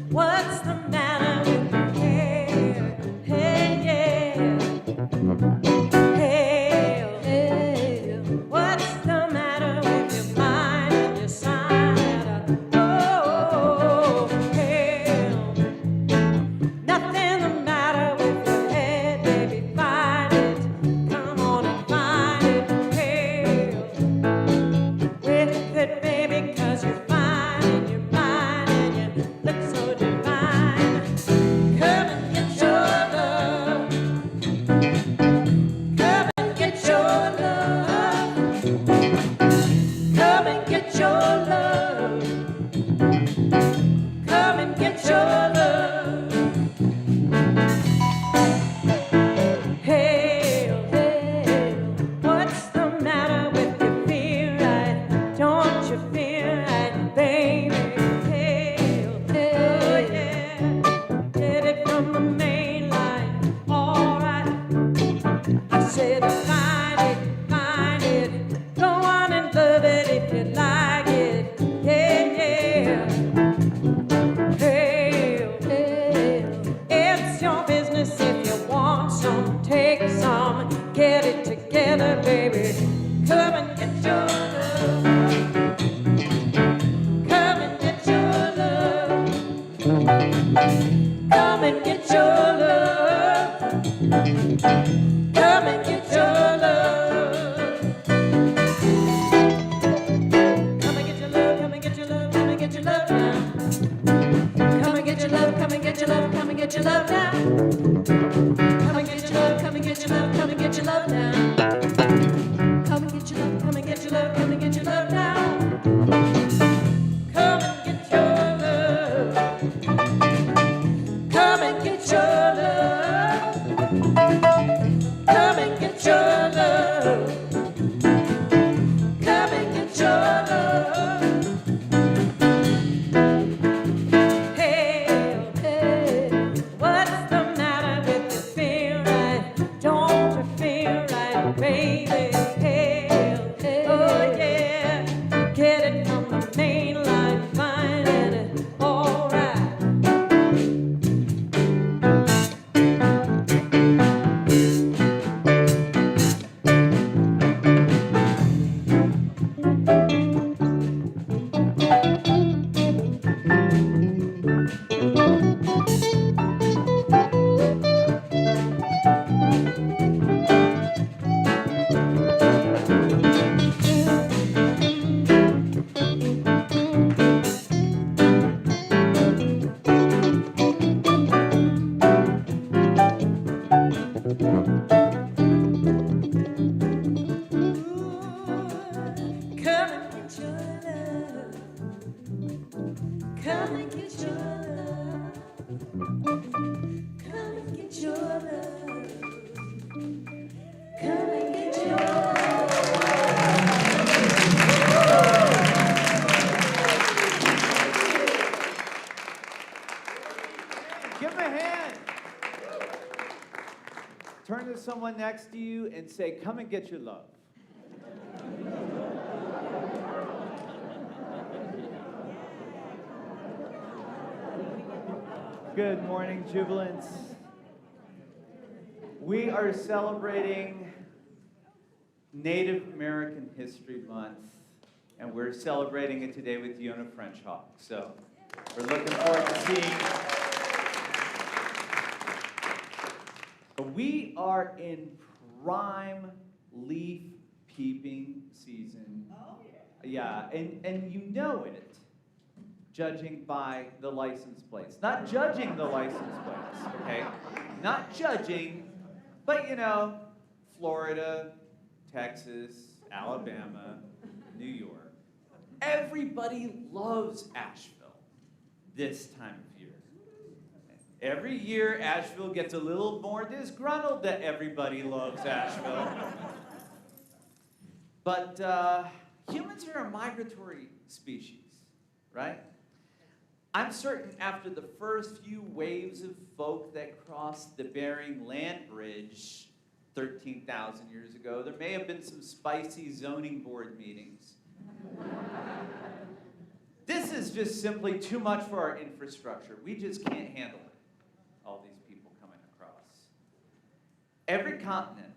What's the matter with your hair? Hey, yeah. Hey, what's the matter with your mind and your side? Oh, hey, nothing the matter with your head, baby. Find it. Come on and find it. Hey, with it, baby, 'cause you're fine and you're mine and you look so divine. Come and get your love. Come and get your love. Come and get your love. Come and get your love. Hail, hail, what's the matter with your fear? Don't you feel right, baby? Hail, hail, oh yeah, get it from the main line, all right. I said find it, go on and love it if you like it, yeah, yeah. Hail, hail, it's your business if you want some, take some, get it together, baby. Come and get your love. Come and get your love. Come and get your love. Come and get your love. Come and get your love, come and get your love, come and get your love now. Come and get your love, come and get your love, come and get your love now. Come and get your love, come and get your love, come and get your love now. Come and get your love, come and get your love, come and get your love now. Come and get your love. Come and get your love. Come and get your love. Come and get your love. Hail, hail, what's the matter with you? Feel right? Don't you feel right, baby? Hail, hail, oh yeah, get it from the main line, finding it all right. Come and get your love. Come and get your love. Come and get your love. Come and get your love. Give him a hand. Turn to someone next to you and say, come and get your love. Good morning, Jubilants. We are celebrating Native American History Month, and we're celebrating it today with Yona FrenchHawk. So we're looking forward to seeing. We are in prime leaf peeping season. Oh yeah. Yeah, and you know it. Judging by the license plates. Not judging the license plates, okay? Not judging, but you know, Florida, Texas, Alabama, New York. Everybody loves Asheville this time of year. Every year, Asheville gets a little more disgruntled that everybody loves Asheville. But humans are a migratory species, right? I'm certain after the first few waves of folk that crossed the Bering Land Bridge 13,000 years ago, there may have been some spicy zoning board meetings This is just simply too much for our infrastructure. We just can't handle it, all these people coming across. Every continent,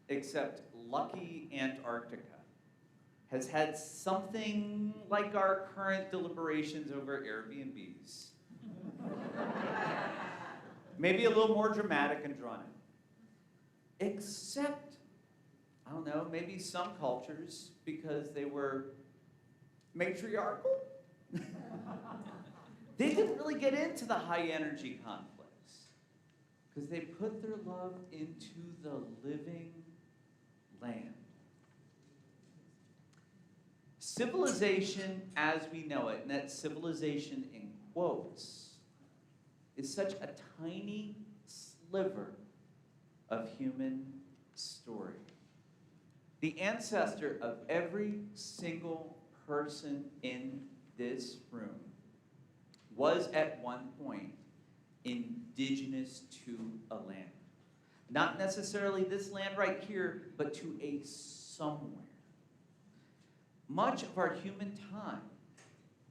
except lucky Antarctica, has had something like our current deliberations over Airbnbs. Maybe a little more dramatic and drawn out. Except, I don't know, maybe some cultures, because they were matriarchal, they didn't really get into the high energy conflicts because they put their love into the living land. Civilization as we know it, and that civilization in quotes, is such a tiny sliver of human story. The ancestor of every single person in this room was at one point indigenous to a land. Not necessarily this land right here, but to a somewhere. Much of our human time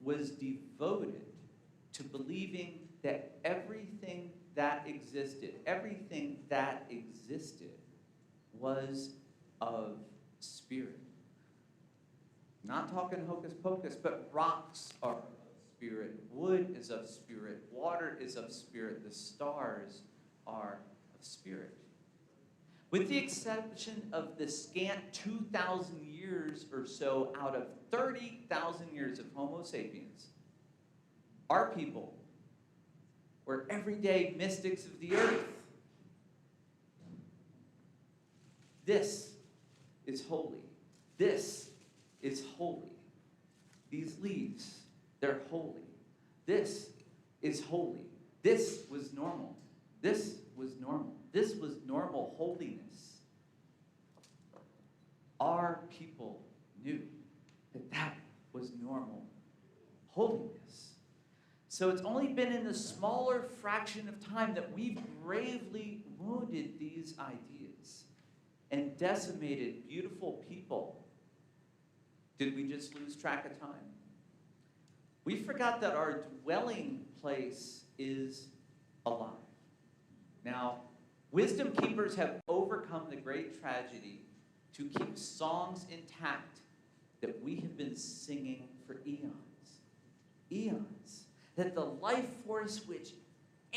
was devoted to believing that everything that existed was of spirit. Not talking hocus pocus, but rocks are of spirit, wood is of spirit, water is of spirit, the stars are of spirit. With the exception of the scant 2,000 years or so out of 30,000 years of Homo sapiens, our people were everyday mystics of the earth. This is holy. This is holy. These leaves, they're holy. This is holy. This was normal. This was normal. This was normal holiness. Our people knew that that was normal holiness. So it's only been in the smaller fraction of time that we've gravely wounded these ideas and decimated beautiful people. Did we just lose track of time? We forgot that our dwelling place is alive. Now, wisdom keepers have overcome the great tragedy to keep songs intact that we have been singing for eons. Eons. That the life force which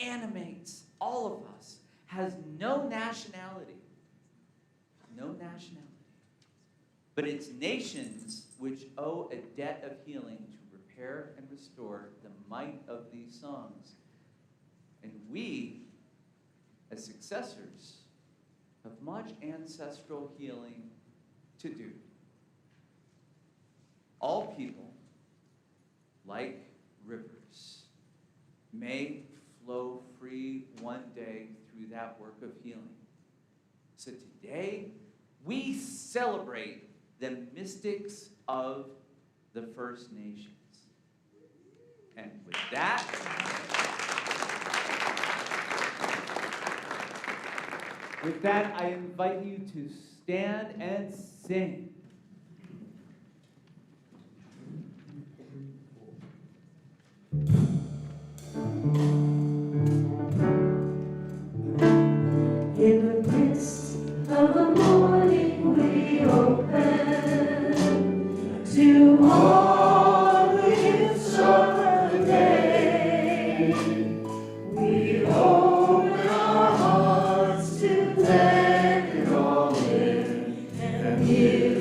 animates all of us has no nationality. No nationality. But it's nations which owe a debt of healing to repair and restore the might of these songs. And we, as successors, have much ancestral healing to do. All people, like rivers, may flow free one day through that work of healing. So today, we celebrate the mystics of the First Nations. And with that, I invite you to stand and sing. In the midst of the morning we open to all the gifts of the day. We open our hearts to let it all in and give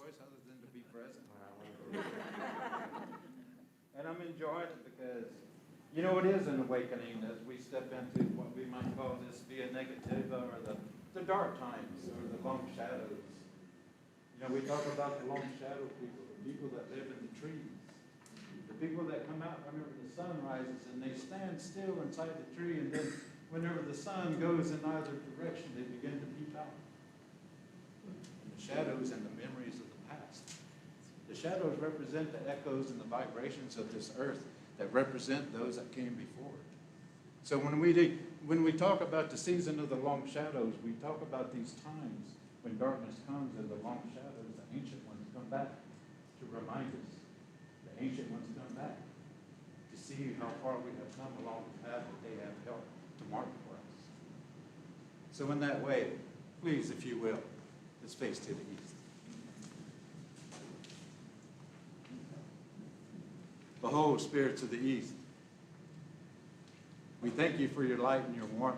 choice other than to be present. And I'm enjoying it because, you know, it is an awakening as we step into what we might call this Via Negativa, or the dark times, or the long shadows. You know, we talk about the long shadow people, the people that live in the trees, the people that come out whenever the sun rises and they stand still inside the tree, and then whenever the sun goes in either direction, they begin to peep out. And the shadows and the memories of the past. The shadows represent the echoes and the vibrations of this earth that represent those that came before it. So when we talk about the season of the long shadows, we talk about these times when darkness comes and the long shadows, the ancient ones come back to remind us. The ancient ones come back to see how far we have come along the path that they have helped to mark for us. So in that way, please, if you will, let's face to the east. Behold, spirits of the east, we thank you for your light and your warmth.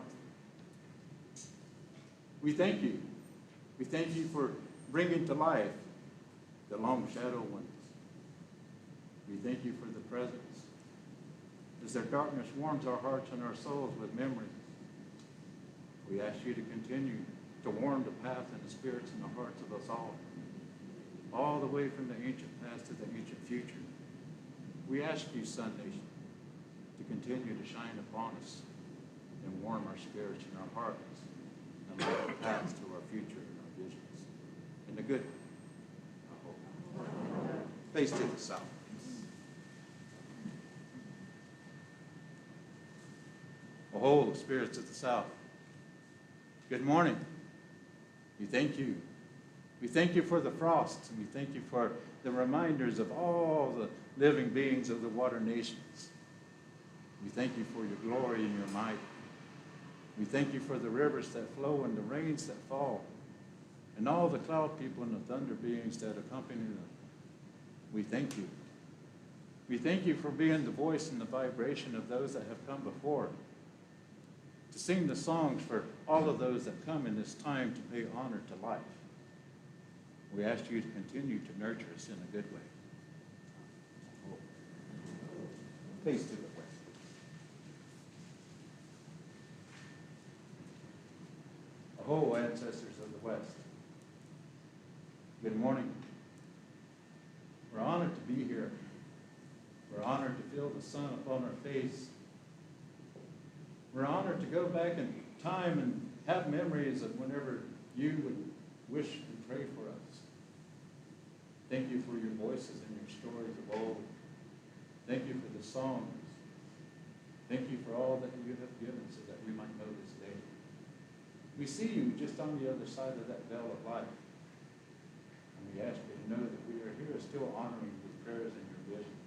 We thank you. We thank you for bringing to life the long shadow ones. We thank you for the presence. As their darkness warms our hearts and our souls with memories, we ask you to continue to warm the path and the spirits and the hearts of us all the way from the ancient past to the ancient future. We ask you, Sun Nation, to continue to shine upon us and warm our spirits and our hearts and light the paths to our future and our visions. In the good, I hope. Face to the south. Behold, spirits of the south. Good morning. We thank you. We thank you for the frosts, and we thank you for the reminders of all the living beings of the water nations. We thank you for your glory and your might. We thank you for the rivers that flow and the rains that fall, and all the cloud people and the thunder beings that accompany them. We thank you. We thank you for being the voice and the vibration of those that have come before, to sing the songs for all of those that come in this time to pay honor to life. We ask you to continue to nurture us in a good way. Face to the west. Oh, ancestors of the West. Good morning. We're honored to be here. We're honored to feel the sun upon our face. We're honored to go back in time and have memories of whenever you would wish and pray for us. Thank you for your voices and your stories of old. Thank you for the songs. Thank you for all that you have given so that we might know this day. We see you just on the other side of that veil of life. And we ask you to know that we are here still honoring your prayers and your visions,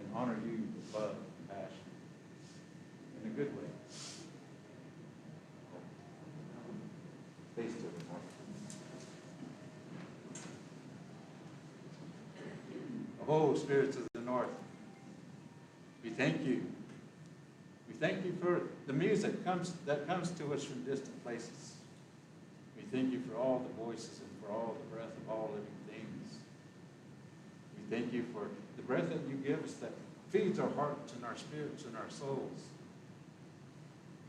and honor you with love and passion in a good way. Face to the north. Oh, spirits of the north, we thank you. We thank you for the music that comes to us from distant places. We thank you for all the voices and for all the breath of all living things. We thank you for the breath that you give us that feeds our hearts and our spirits and our souls.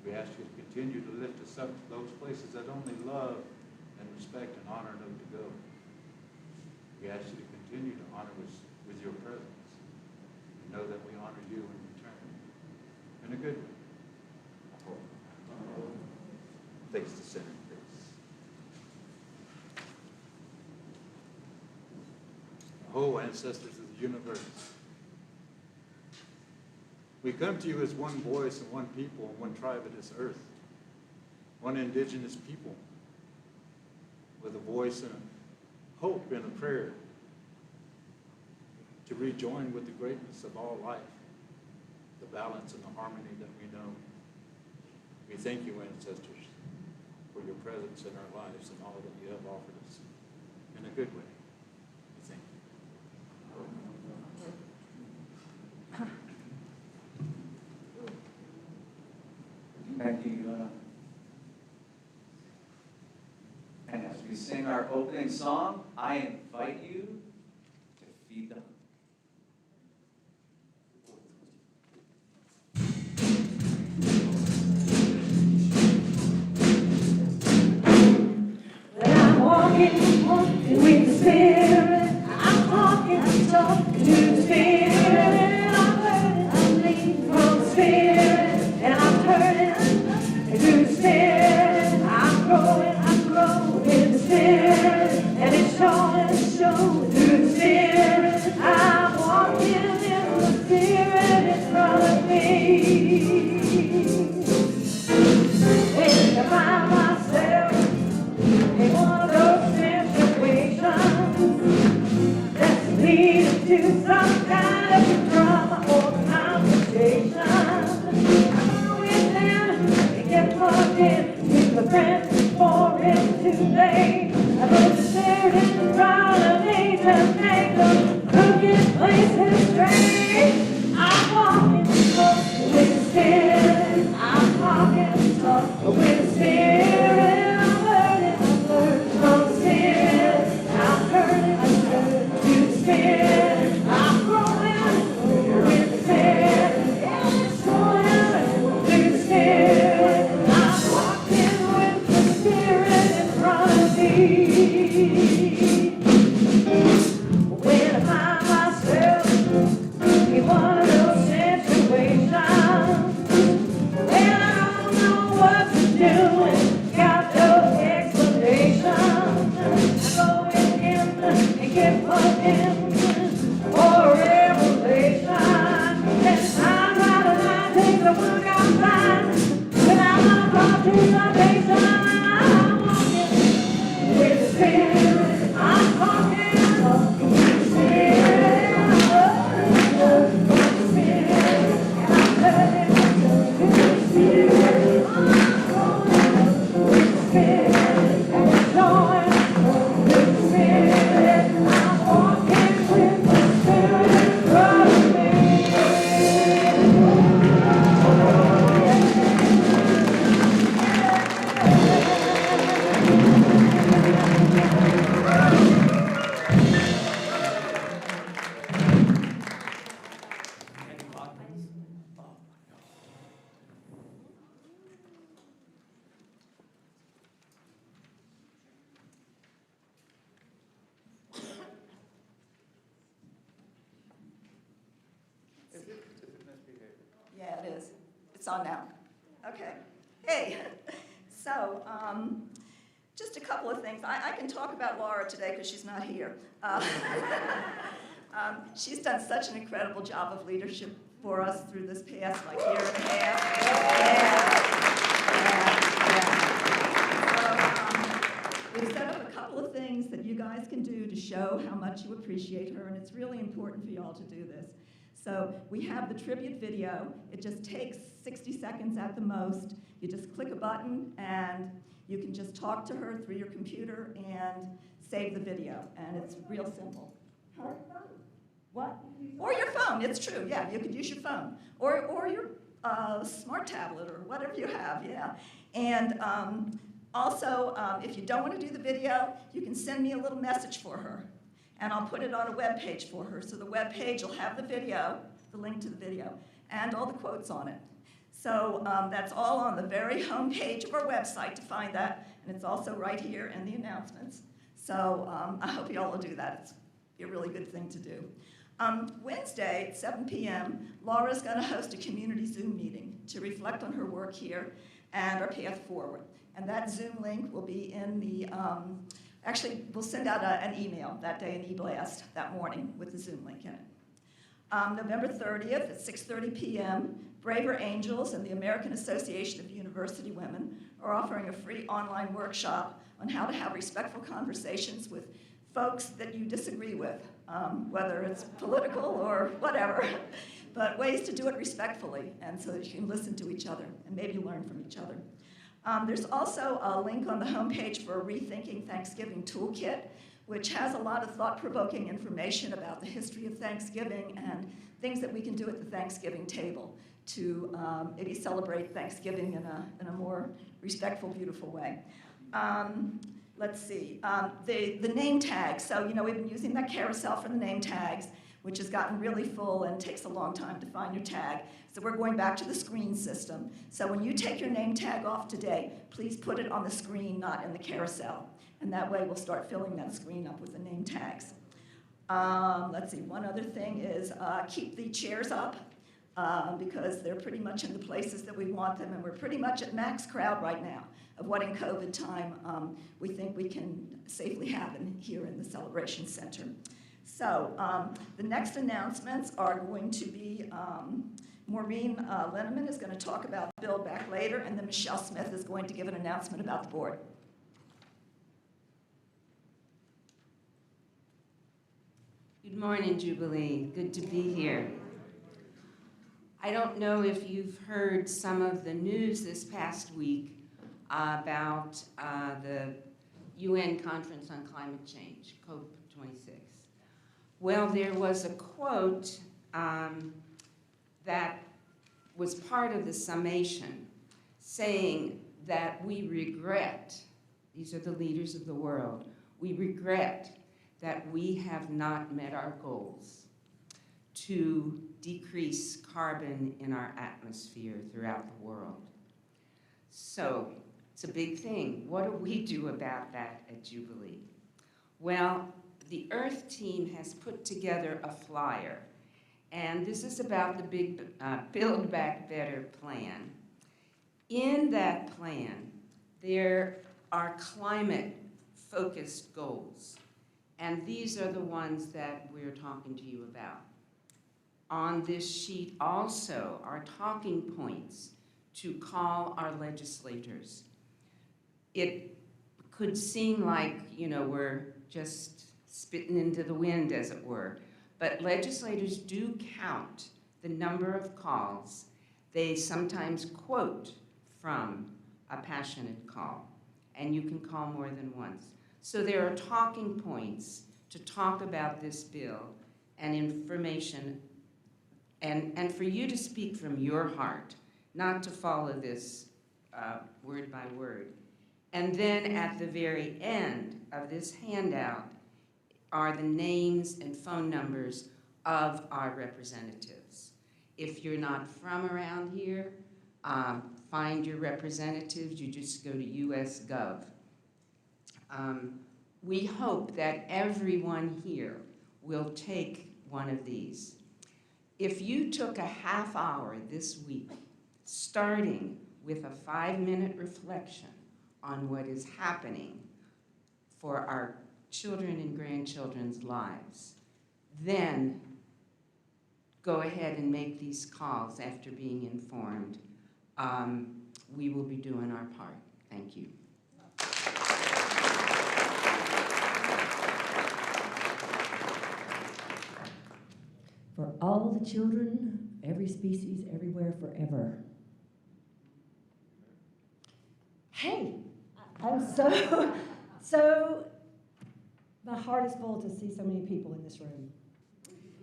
We ask you to continue to lift us up to those places that only love and respect and honor know to go. We ask you to continue to honor us with your presence. We know that we honor you in return. In a good way. Face the center, face. Oh, ancestors of the universe. We come to you as one voice and one people and one tribe of this earth. One indigenous people with a voice and a hope and a prayer to rejoin with the greatness of all life, the balance and the harmony that we know. We thank you, ancestors, for your presence in our lives and all that you have offered us in a good way. We thank you. Thank you, Yona. And as we sing our opening song, I invite you to feed the hungry. When I'm walking with the Spirit, I'm talking to the Spirit. I'm leading from the Spirit, and I'm turning to the Spirit. I'm growing in the Spirit, and it's showing through the Spirit. I'm walking in the Spirit in front of me. When I find myself in one of those situations that's leading to some kind of drama or conversation, I go within and get plugged in with the friends before it's too late. I put the Spirit in front of me to make the crooked places straight. I'm walking with the Spirit. I'm walking with the Spirit. When I find myself in one of those situations, and I don't know what to do, and got no explanation, I go in and get plugged in for a revelation. And time out of line, take the work outside, without my participation. I'm walking with the Spirit. I'm talking with the Spirit. The Spirit. And I'm turning to the Spirit. I'm going with the Spirit. And it's going with the Spirit. I'm walking with the Spirit in front of me. Yeah, it is. It's on now. Okay. Hey, so just a couple of things. I can talk about Laura today because she's not here. She's done such an incredible job of leadership for us through this past year and a half. So we've set up a couple of things that you guys can do to show how much you appreciate her, and it's really important for y'all to do this. So we have the tribute video. It just takes 60 seconds at the most. You just click a button and you can just talk to her through your computer and save the video. And it's real simple. Huh? What? Or your phone, it's true, yeah, you could use your phone. Or your smart tablet or whatever you have, yeah. And also, if you don't want to do the video, you can send me a little message for her. And I'll put it on a web page for her. So the web page will have the video, the link to the video, and all the quotes on it. So that's all on the very home page of our website to find that, and it's also right here in the announcements. So I hope you all will do that. It's a really good thing to do. Wednesday at 7 p.m., Laura's going to host a community Zoom meeting to reflect on her work here and our path forward. And that Zoom link will be in the actually, we'll send out an email that day, an e-blast that morning with the Zoom link in it. November 30th at 6:30 p.m., Braver Angels and the American Association of University Women are offering a free online workshop on how to have respectful conversations with folks that you disagree with, whether it's political or whatever, but ways to do it respectfully and so that you can listen to each other and maybe learn from each other. There's also a link on the homepage for a Rethinking Thanksgiving Toolkit, which has a lot of thought-provoking information about the history of Thanksgiving and things that we can do at the Thanksgiving table to maybe celebrate Thanksgiving in a more respectful, beautiful way. let's see, the name tags. So, you know, we've been using that carousel for the name tags, which has gotten really full and takes a long time to find your tag. So we're going back to the screen system. So when you take your name tag off today, please put it on the screen, not in the carousel. And that way we'll start filling that screen up with the name tags. Let's see, one other thing is keep the chairs up because they're pretty much in the places that we want them, and we're pretty much at max crowd right now of what in COVID time we think we can safely have here in the Celebration Center. So the next announcements are going to be Maureen Linneman is going to talk about Build Back later, and then Michelle Smith is going to give an announcement about the board. Good morning, Jubilee. Good to be here. I don't know if you've heard some of the news this past week about the UN Conference on Climate Change, COP26. Well, there was a quote that was part of the summation saying that we regret, these are the leaders of the world, we regret that we have not met our goals to decrease carbon in our atmosphere throughout the world. So it's a big thing. What do we do about that at Jubilee? Well, the Earth team has put together a flyer, and this is about the big Build Back Better plan. In that plan, there are climate-focused goals, and these are the ones that we're talking to you about. On this sheet also are talking points to call our legislators. It could seem like, you know, we're just spitting into the wind, as it were, but legislators do count the number of calls. They sometimes quote from a passionate call, and you can call more than once. So there are talking points to talk about this bill and information, and for you to speak from your heart, not to follow this word by word. And then at the very end of this handout are the names and phone numbers of our representatives. If you're not from around here, find your representatives. You just go to US.gov. We hope that everyone here will take one of these. If you took a half hour this week, starting with a 5-minute reflection on what is happening for our children and grandchildren's lives, then go ahead and make these calls after being informed. We will be doing our part. Thank you. For all the children, every species, everywhere, forever. Hey, I'm so, my heart is full to see so many people in this room.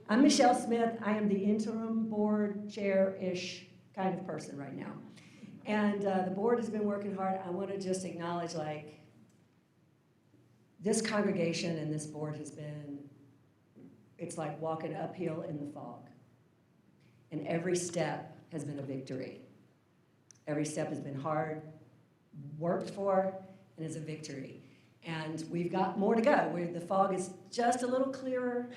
I'm Michelle Smith. I am the interim board chair-ish kind of person right now. And the board has been working hard. I want to just acknowledge, like, this congregation and this board has been, it's like walking uphill in the fog. And every step has been a victory. Every step has been hard, worked for, and is a victory. And we've got more to go, where the fog is just a little clearer.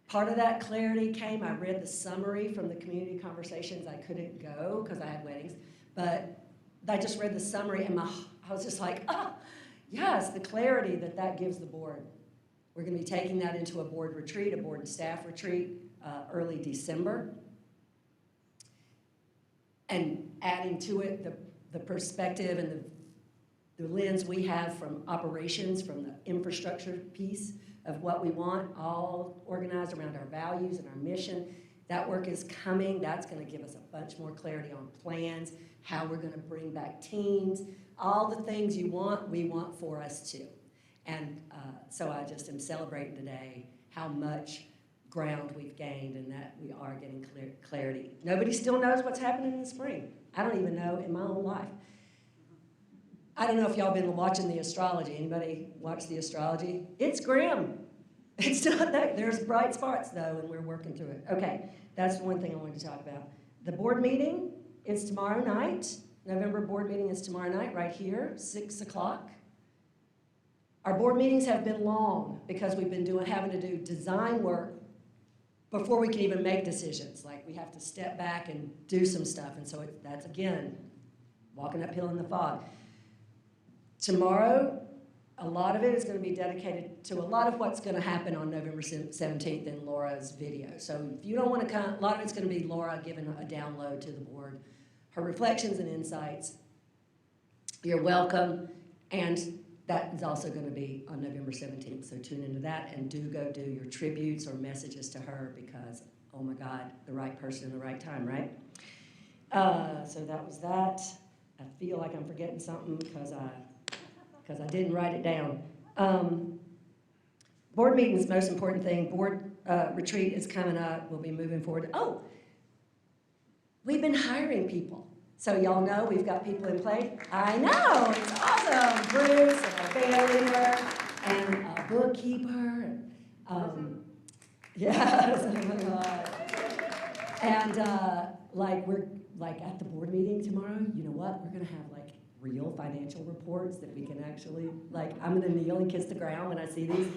Part of that clarity came, I read the summary from the community conversations. I couldn't go because I had weddings, but I just read the summary and I was just like, yes, the clarity that gives the board. We're going to be taking that into a board retreat, a board and staff retreat, early December. And adding to it the perspective and the lens we have from operations, from the infrastructure piece of what we want, all organized around our values and our mission. That work is coming. That's going to give us a bunch more clarity on plans, how we're going to bring back teams, all the things you want, we want for us too. And so I just am celebrating today how much ground we've gained and that we are getting clarity. Nobody still knows what's happening in the spring. I don't even know in my own life. I don't know if y'all been watching the astrology. Anybody watch the astrology? It's grim. It's not that. There's bright spots, though, and we're working through it. Okay, that's one thing I wanted to talk about. The board meeting is tomorrow night. November board meeting is tomorrow night, right here, 6 o'clock. Our board meetings have been long because we've been having to do design work before we can even make decisions. Like, we have to step back and do some stuff, and so that's, again, walking uphill in the fog. Tomorrow, a lot of it is going to be dedicated to a lot of what's going to happen on November 17th in Laura's video. So if you don't want to come, a lot of it's going to be Laura giving a download to the board, her reflections and insights. You're welcome. And that is also going to be on November 17th. So tune into that and do go do your tributes or messages to her because, oh my God, the right person in the right time, right? So that was that. I feel like I'm forgetting something because I didn't write it down. Board meeting is the most important thing. Board retreat is coming up. We'll be moving forward. Oh, we've been hiring people. So y'all know we've got people in place. I know, it's awesome. Bruce and a bailiff and a bookkeeper. Yes, oh my God. And we're at the board meeting tomorrow, you know what? We're gonna have real financial reports that we can actually, I'm gonna kneel and kiss the ground when I see these,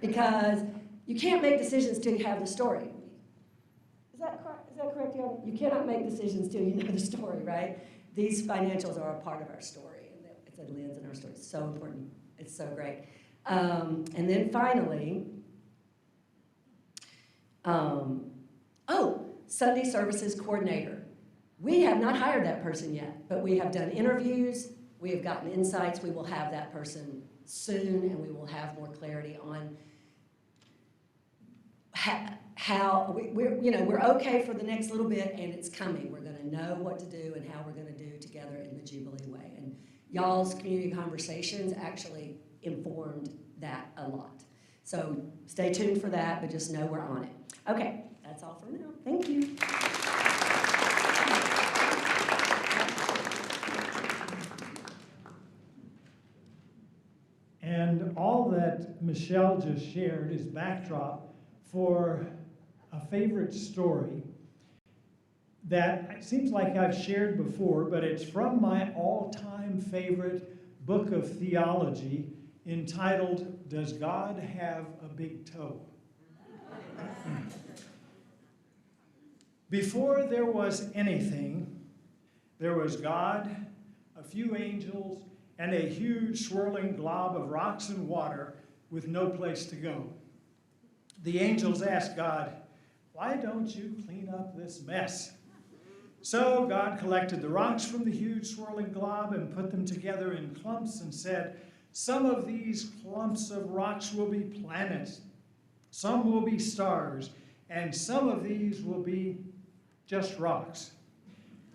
because you can't make decisions till you have the story. Is that correct, Yona? You cannot make decisions till you know the story, right? These financials are a part of our story, and it's a lens in our story. It's so important. It's so great. And then finally, Sunday services coordinator. We have not hired that person yet, but we have done interviews, we have gotten insights, we will have that person soon, and we will have more clarity on how we're okay for the next little bit, and it's coming. We're gonna know what to do and how we're gonna do together in the Jubilee way. And y'all's community conversations actually informed that a lot. So stay tuned for that, but just know we're on it. Okay, that's all for now. Thank you. And all that Michelle just shared is backdrop for a favorite story that it seems like I've shared before, but it's from my all-time favorite book of theology entitled, Does God Have a Big Toe? Before there was anything, there was God, a few angels, and a huge swirling glob of rocks and water with no place to go. The angels asked God, why don't you clean up this mess? So God collected the rocks from the huge swirling glob and put them together in clumps and said, some of these clumps of rocks will be planets, some will be stars, and some of these will be just rocks.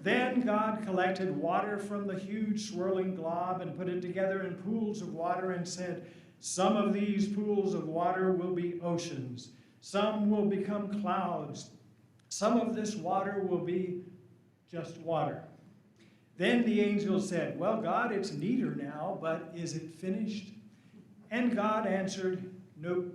Then God collected water from the huge swirling glob and put it together in pools of water and said, some of these pools of water will be oceans. Some will become clouds. Some of this water will be just water. Then the angel said, well, God, it's neater now, but is it finished? And God answered, nope.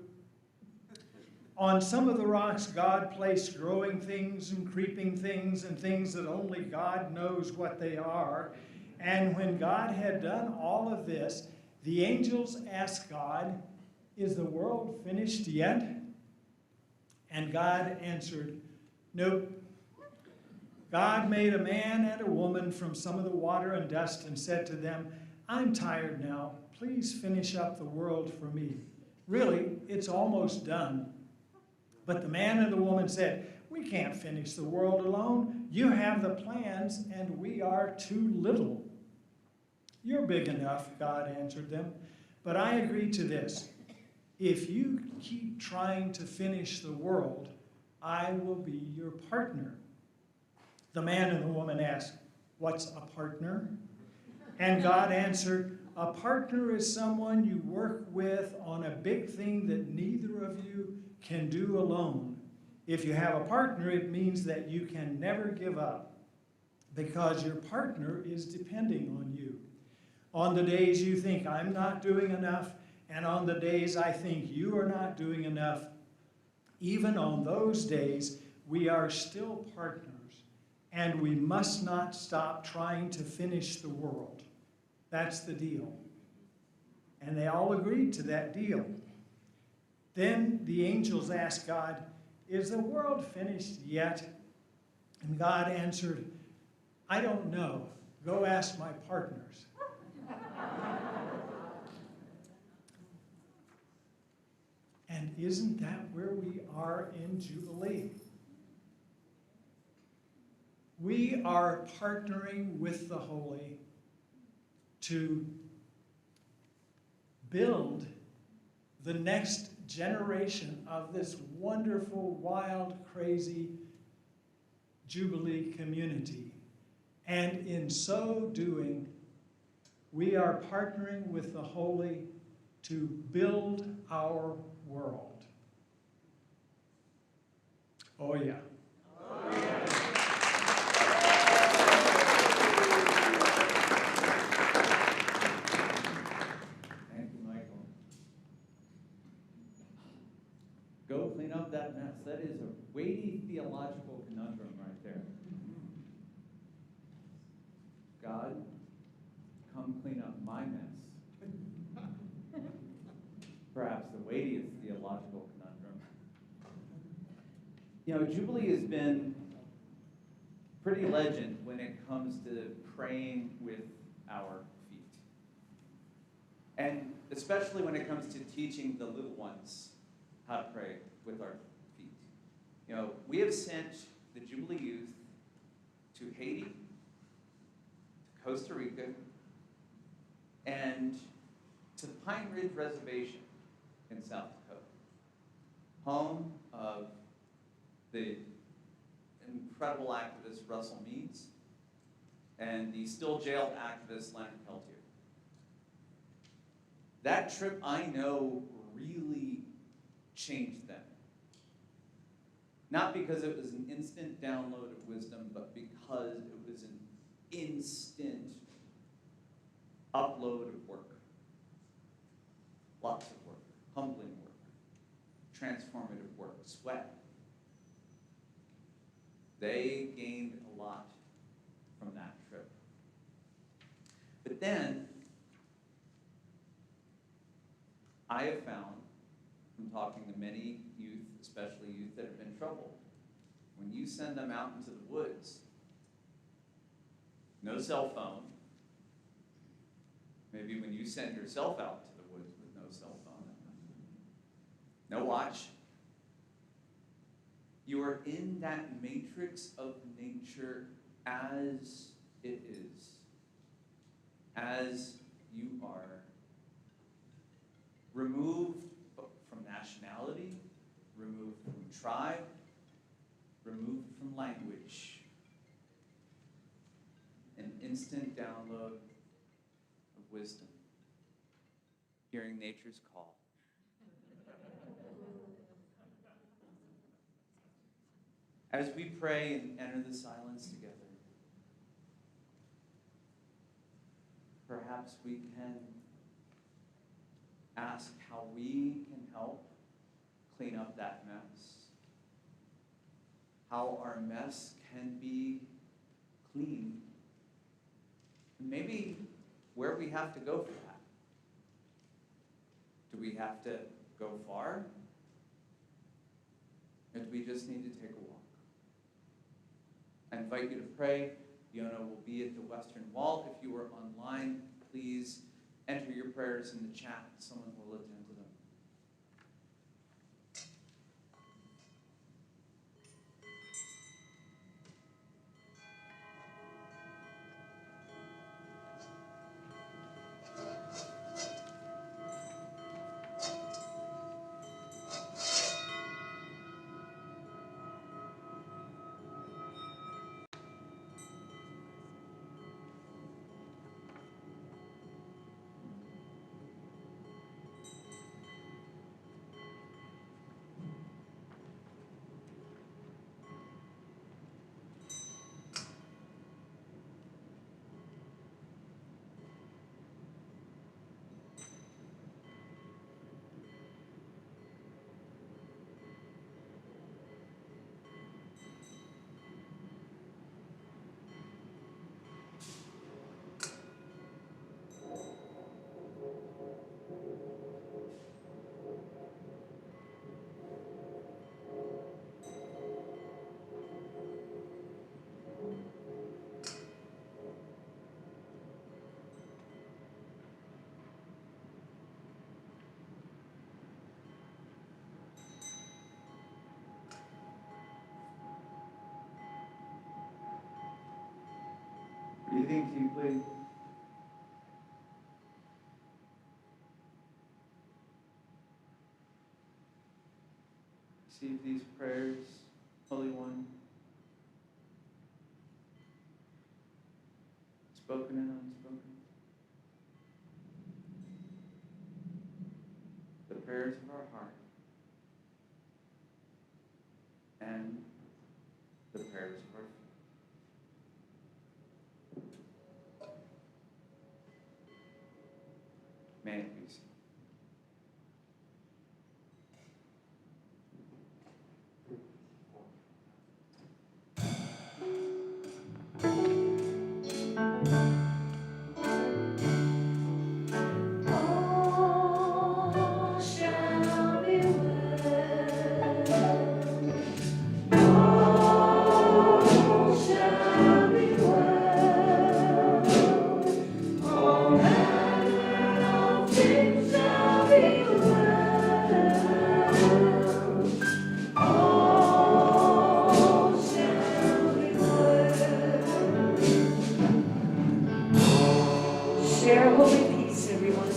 On some of the rocks, God placed growing things and creeping things and things that only God knows what they are. And when God had done all of this, the angels asked God, is the world finished yet? And God answered, nope. God made a man and a woman from some of the water and dust and said to them, I'm tired now. Please finish up the world for me. Really, it's almost done. But the man and the woman said, we can't finish the world alone. You have the plans, and we are too little. You're big enough, God answered them, but I agree to this. If you keep trying to finish the world, I will be your partner. The man and the woman asked, what's a partner? And God answered, a partner is someone you work with on a big thing that neither of you can do alone. If you have a partner, it means that you can never give up because your partner is depending on you. On the days you think I'm not doing enough, and on the days I think you are not doing enough, even on those days, we are still partners, and we must not stop trying to finish the world. That's the deal. And they all agreed to that deal. Then the angels asked God, "Is the world finished yet?" And God answered, "I don't know. Go ask my partners." And isn't that where we are in Jubilee? We are partnering with the holy to build the next generation of this wonderful, wild, crazy Jubilee community. And in so doing, we are partnering with the holy to build our world. Oh yeah. Thank you, Michael. Go clean up that mess. That is a weighty theological conundrum right there. God, come clean up my mess. Perhaps the weightiest theological conundrum. You know, Jubilee has been pretty legend when it comes to praying with our feet. And especially when it comes to teaching the little ones how to pray with our feet. You know, we have sent the Jubilee youth to Haiti, to Costa Rica, and to the Pine Ridge Reservation in South Dakota, home of the incredible activist Russell Meads and the still jailed activist Leonard Peltier. That trip, I know, really changed them. Not because it was an instant download of wisdom, but because it was an instant upload of work. Lots of work, humbling work, transformative work, sweat. They gained a lot from that trip. But then, I have found, from talking to many youth, especially youth that have been troubled, when you send them out into the woods, no cell phone, maybe when you send yourself out to the woods with no cell phone, no watch, you are in that matrix of nature as it is, as you are, removed from nationality, removed from tribe, removed from language. An instant download of wisdom, hearing nature's call. As we pray and enter the silence together, perhaps we can ask how we can help clean up that mess, how our mess can be cleaned, and maybe where we have to go for that. Do we have to go far? Or do we just need to take a walk? I invite you to pray. Yona will be at the Western Wall. If you are online, please enter your prayers in the chat. Someone will attend to them. Breathing deeply. Receive these prayers, Holy One, spoken and unspoken. The prayers of our heart and the prayers of our feet. May it be so. All shall be well. All shall be well. All manner of things shall be well. All shall be well. Share holy peace, everyone.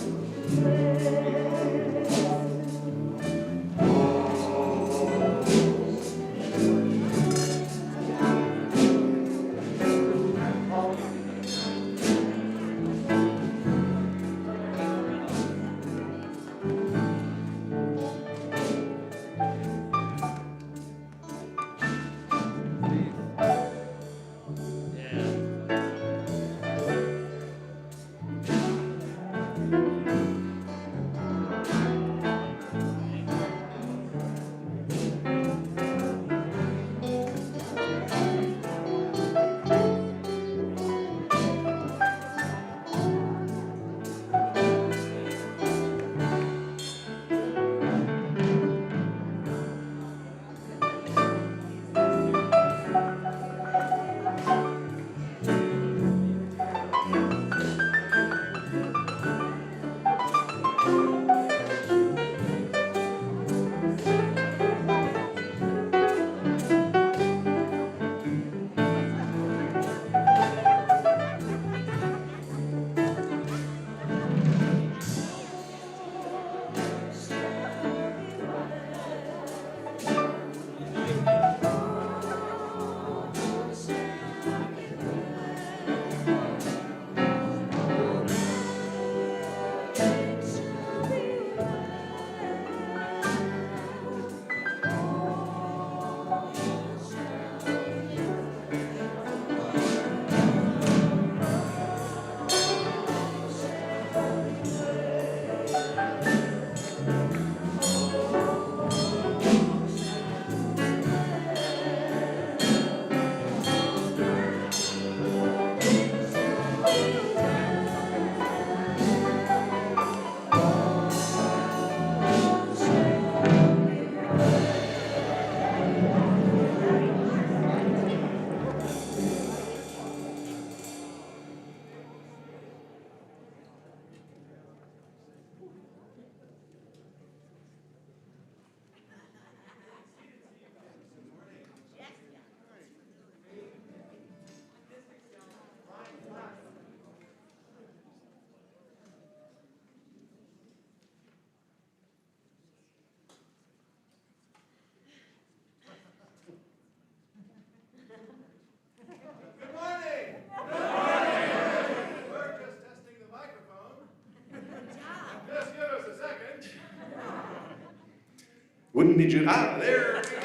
Wouldn't need you. There we go.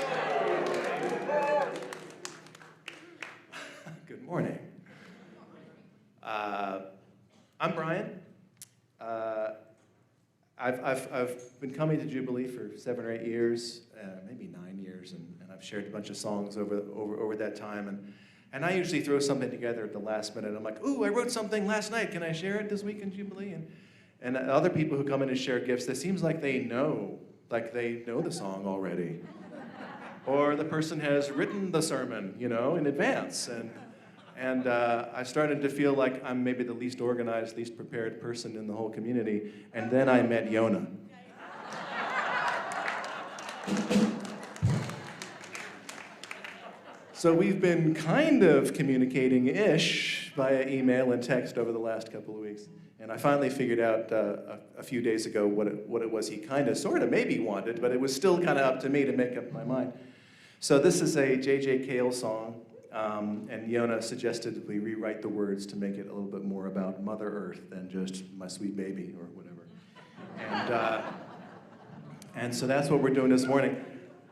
Good morning. I'm Brian. I've been coming to Jubilee for 7 or 8 years, maybe 9 years, and I've shared a bunch of songs over that time. And I usually throw something together at the last minute. I'm like, ooh, I wrote something last night. Can I share it this week in Jubilee? And other people who come in and share gifts, it seems like they know the song already. Or the person has written the sermon, in advance. And I started to feel like I'm maybe the least organized, least prepared person in the whole community. And then I met Yona. So we've been kind of communicating-ish via email and text over the last couple of weeks. And I finally figured out a few days ago what it was he kind of, sort of, maybe wanted, but it was still kind of up to me to make up my mind. So this is a J.J. Cale song, and Yona suggested we rewrite the words to make it a little bit more about Mother Earth than just my sweet baby or whatever. And so that's what we're doing this morning.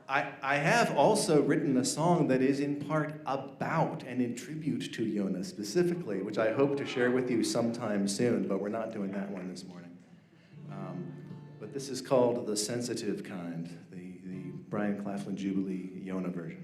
I have also written a song that is in part about and in tribute to Yona specifically, which I hope to share with you sometime soon, but we're not doing that one this morning. But this is called The Sensitive Kind, the Brian Claflin Jubilee Yona version.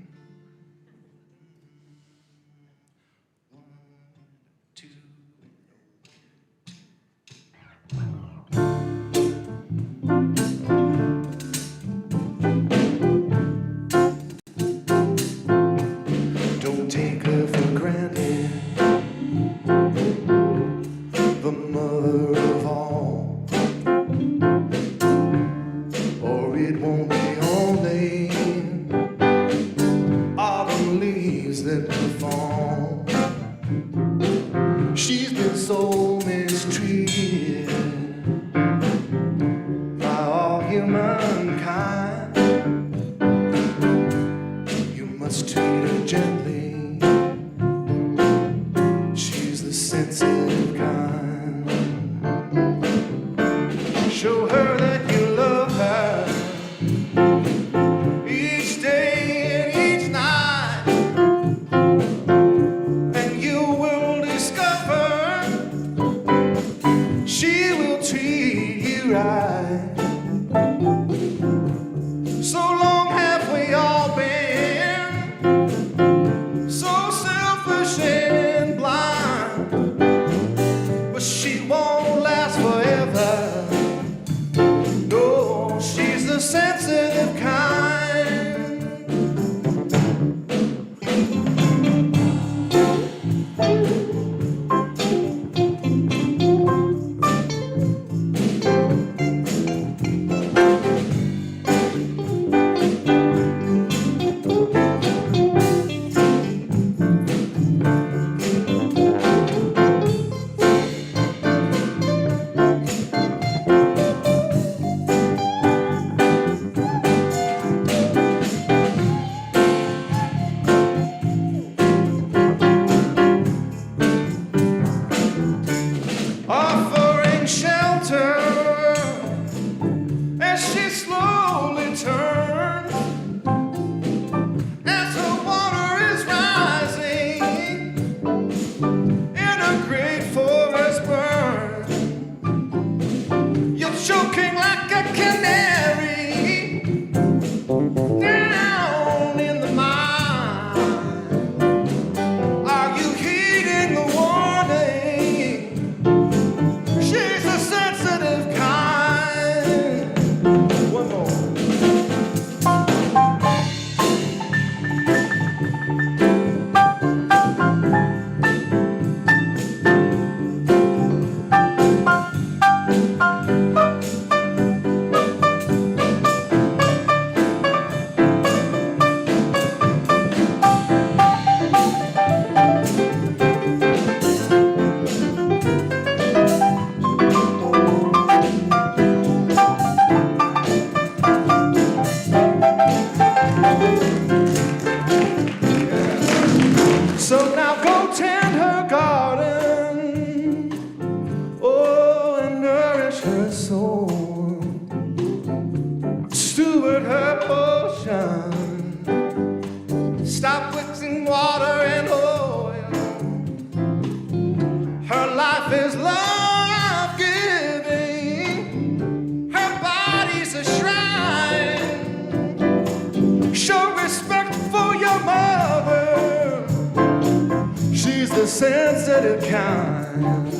Sensitive kind.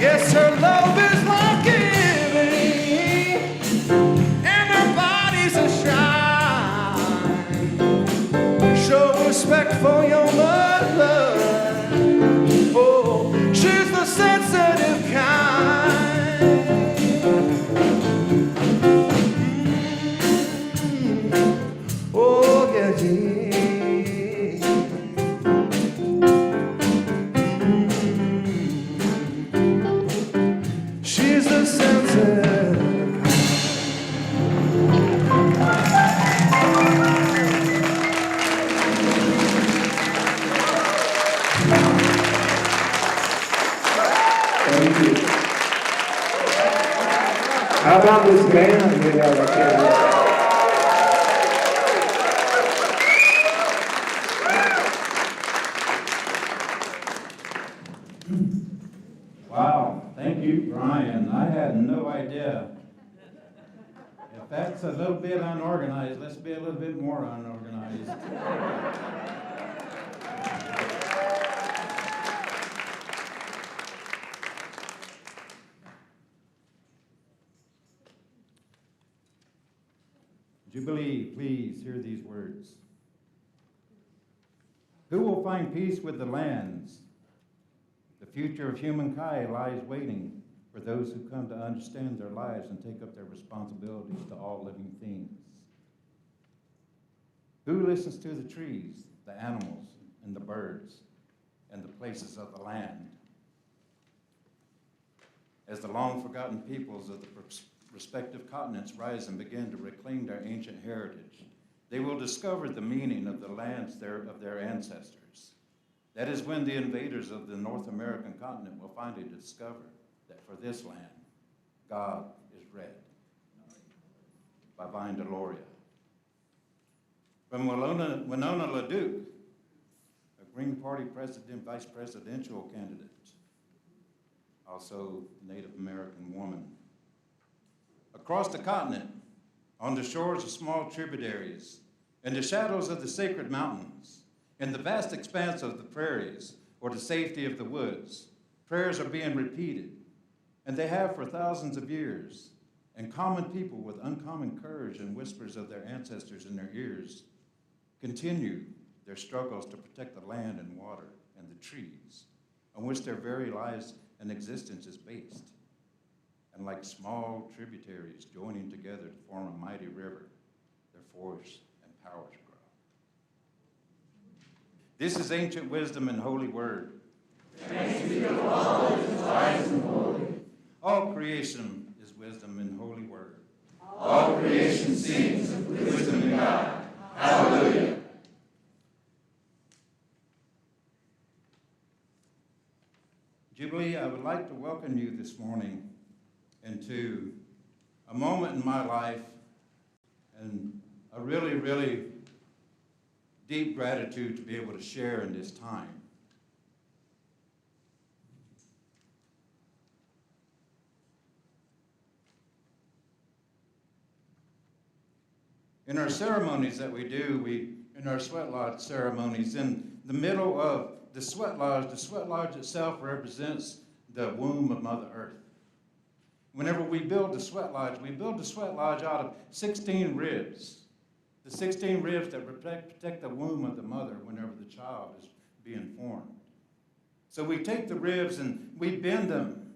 Yes, her love is life-giving, and her body's a shrine. Show respect for your mother. Oh, she's the sensitive kind. Oh, yeah, yeah. Thank you. How about this band we have up here? Wow, thank you, Brian. I had no idea. If that's a little bit unorganized, let's be a little bit more unorganized. Jubilee, please hear these words. Who will find peace with the lands? The future of humankind lies waiting for those who come to understand their lives and take up their responsibilities to all living things. Who listens to the trees, the animals, and the birds, and the places of the land? As the long-forgotten peoples of the respective continents rise and begin to reclaim their ancient heritage, they will discover the meaning of the lands of their ancestors. That is when the invaders of the North American continent will finally discover that for this land, God is red. By Vine Deloria. From Winona LaDuke, a Green Party vice presidential candidate, also Native American woman. Across the continent, on the shores of small tributaries, in the shadows of the sacred mountains, in the vast expanse of the prairies, or the safety of the woods, prayers are being repeated, and they have for thousands of years, and common people with uncommon courage and whispers of their ancestors in their ears continue their struggles to protect the land and water and the trees on which their very lives and existence is based. And like small tributaries joining together to form a mighty river, their force and powers grow. This is ancient wisdom and holy word. Thanks be to all that is wise and holy. All creation is wisdom and holy word. All creation sings of wisdom in God. Hallelujah. Jubilee, I would like to welcome you this morning into a moment in my life and a really, really deep gratitude to be able to share in this time. In our ceremonies that we do, in our sweat lodge ceremonies, in the middle of the sweat lodge itself represents the womb of Mother Earth. Whenever we build the sweat lodge out of 16 ribs. The 16 ribs that protect the womb of the mother whenever the child is being formed. So we take the ribs and we bend them.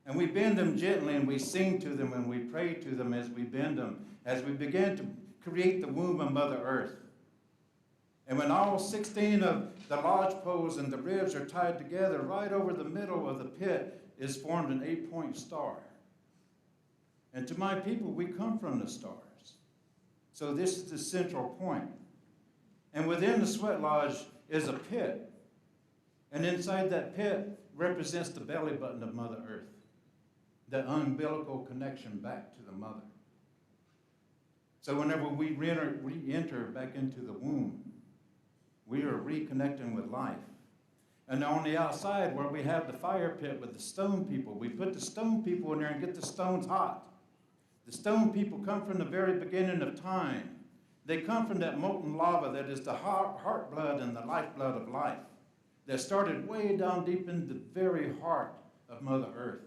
And we bend them gently and we sing to them and we pray to them as we bend them, as we begin to create the womb of Mother Earth. And when all 16 of the lodge poles and the ribs are tied together, right over the middle of the pit is formed an 8-point star. And to my people, we come from the stars. So this is the central point. And within the sweat lodge is a pit. And inside that pit represents the belly button of Mother Earth, the umbilical connection back to the mother. So whenever we re-enter back into the womb, we are reconnecting with life. And on the outside where we have the fire pit with the stone people, we put the stone people in there and get the stones hot. The stone people come from the very beginning of time. They come from that molten lava that is the heart blood and the lifeblood of life that started way down deep in the very heart of Mother Earth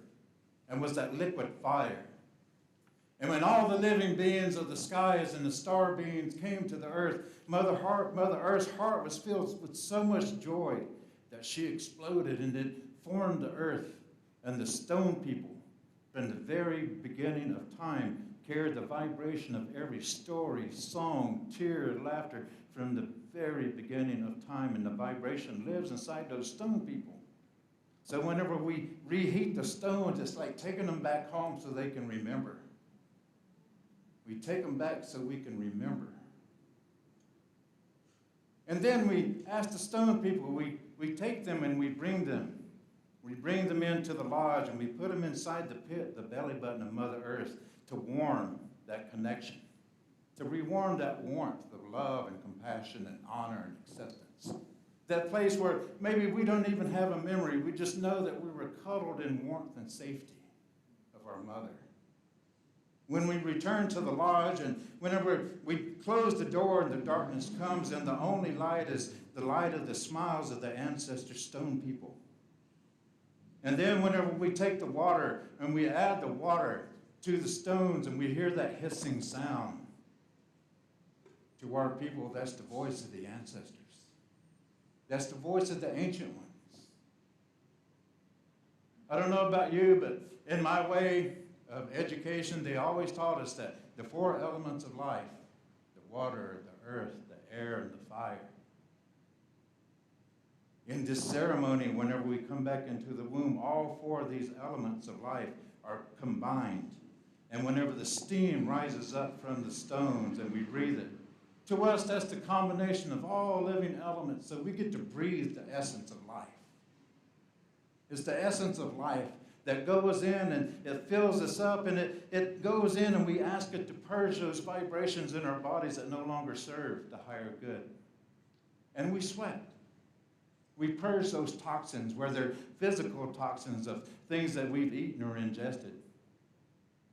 and was that liquid fire. And when all the living beings of the skies and the star beings came to the earth, Mother Earth's heart was filled with so much joy that she exploded and it formed the earth. And the stone people, from the very beginning of time, carried the vibration of every story, song, tear, laughter from the very beginning of time. And the vibration lives inside those stone people. So whenever we reheat the stones, it's like taking them back home so they can remember. We take them back so we can remember. And then we ask the stone people, we take them and we bring them We bring them into the lodge and we put them inside the pit, the belly button of Mother Earth, to warm that connection, to rewarm that warmth of love and compassion and honor and acceptance. That place where maybe we don't even have a memory, we just know that we were cuddled in warmth and safety of our mother. When we return to the lodge and whenever we close the door and the darkness comes and the only light is the light of the smiles of the ancestor stone people. And then whenever we take the water and we add the water to the stones and we hear that hissing sound, to our people, that's the voice of the ancestors. That's the voice of the ancient ones. I don't know about you, but in my way of education, they always taught us that the four elements of life, the water, the earth, the air, and the fire. In this ceremony, whenever we come back into the womb, all four of these elements of life are combined. And whenever the steam rises up from the stones and we breathe it, to us, that's the combination of all living elements, so we get to breathe the essence of life. It's the essence of life that goes in and it fills us up, and it goes in and we ask it to purge those vibrations in our bodies that no longer serve the higher good. And we sweat. We purge those toxins, whether physical toxins of things that we've eaten or ingested,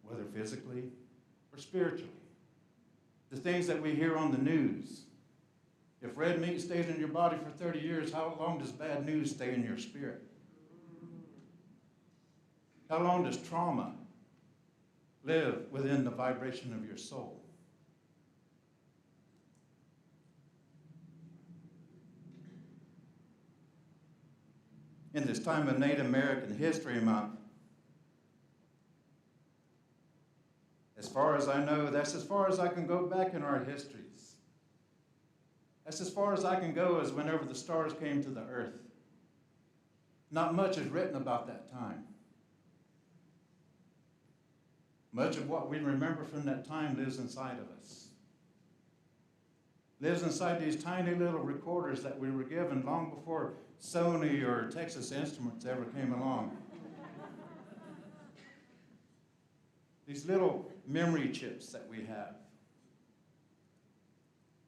whether physically or spiritually. The things that we hear on the news. If red meat stays in your body for 30 years, how long does bad news stay in your spirit? How long does trauma live within the vibration of your soul? In this time of Native American History Month, as far as I know, that's as far as I can go back in our histories. That's as far as I can go as whenever the stars came to the earth. Not much is written about that time. Much of what we remember from that time lives inside of us. Lives inside these tiny little recorders that we were given long before Sony or Texas Instruments ever came along. These little memory chips that we have,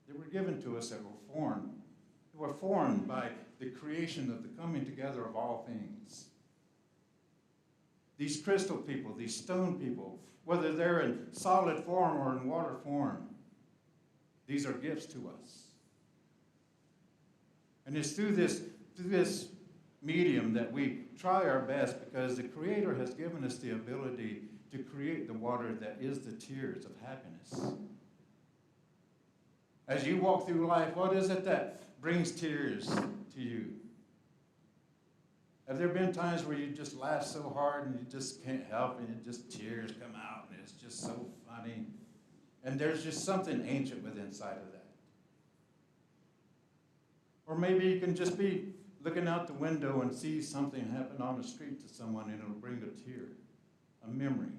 that were given to us, that were formed. They were formed by the creation of the coming together of all things. These crystal people, these stone people, whether they're in solid form or in water form, these are gifts to us. And it's through this medium that we try our best, because the Creator has given us the ability to create the water that is the tears of happiness. As you walk through life, what is it that brings tears to you? Have there been times where you just laugh so hard and you just can't help it, and just tears come out and it's just so funny? And there's just something ancient within inside of that. Or maybe you can just be looking out the window and see something happen on the street to someone and it'll bring a tear, a memory.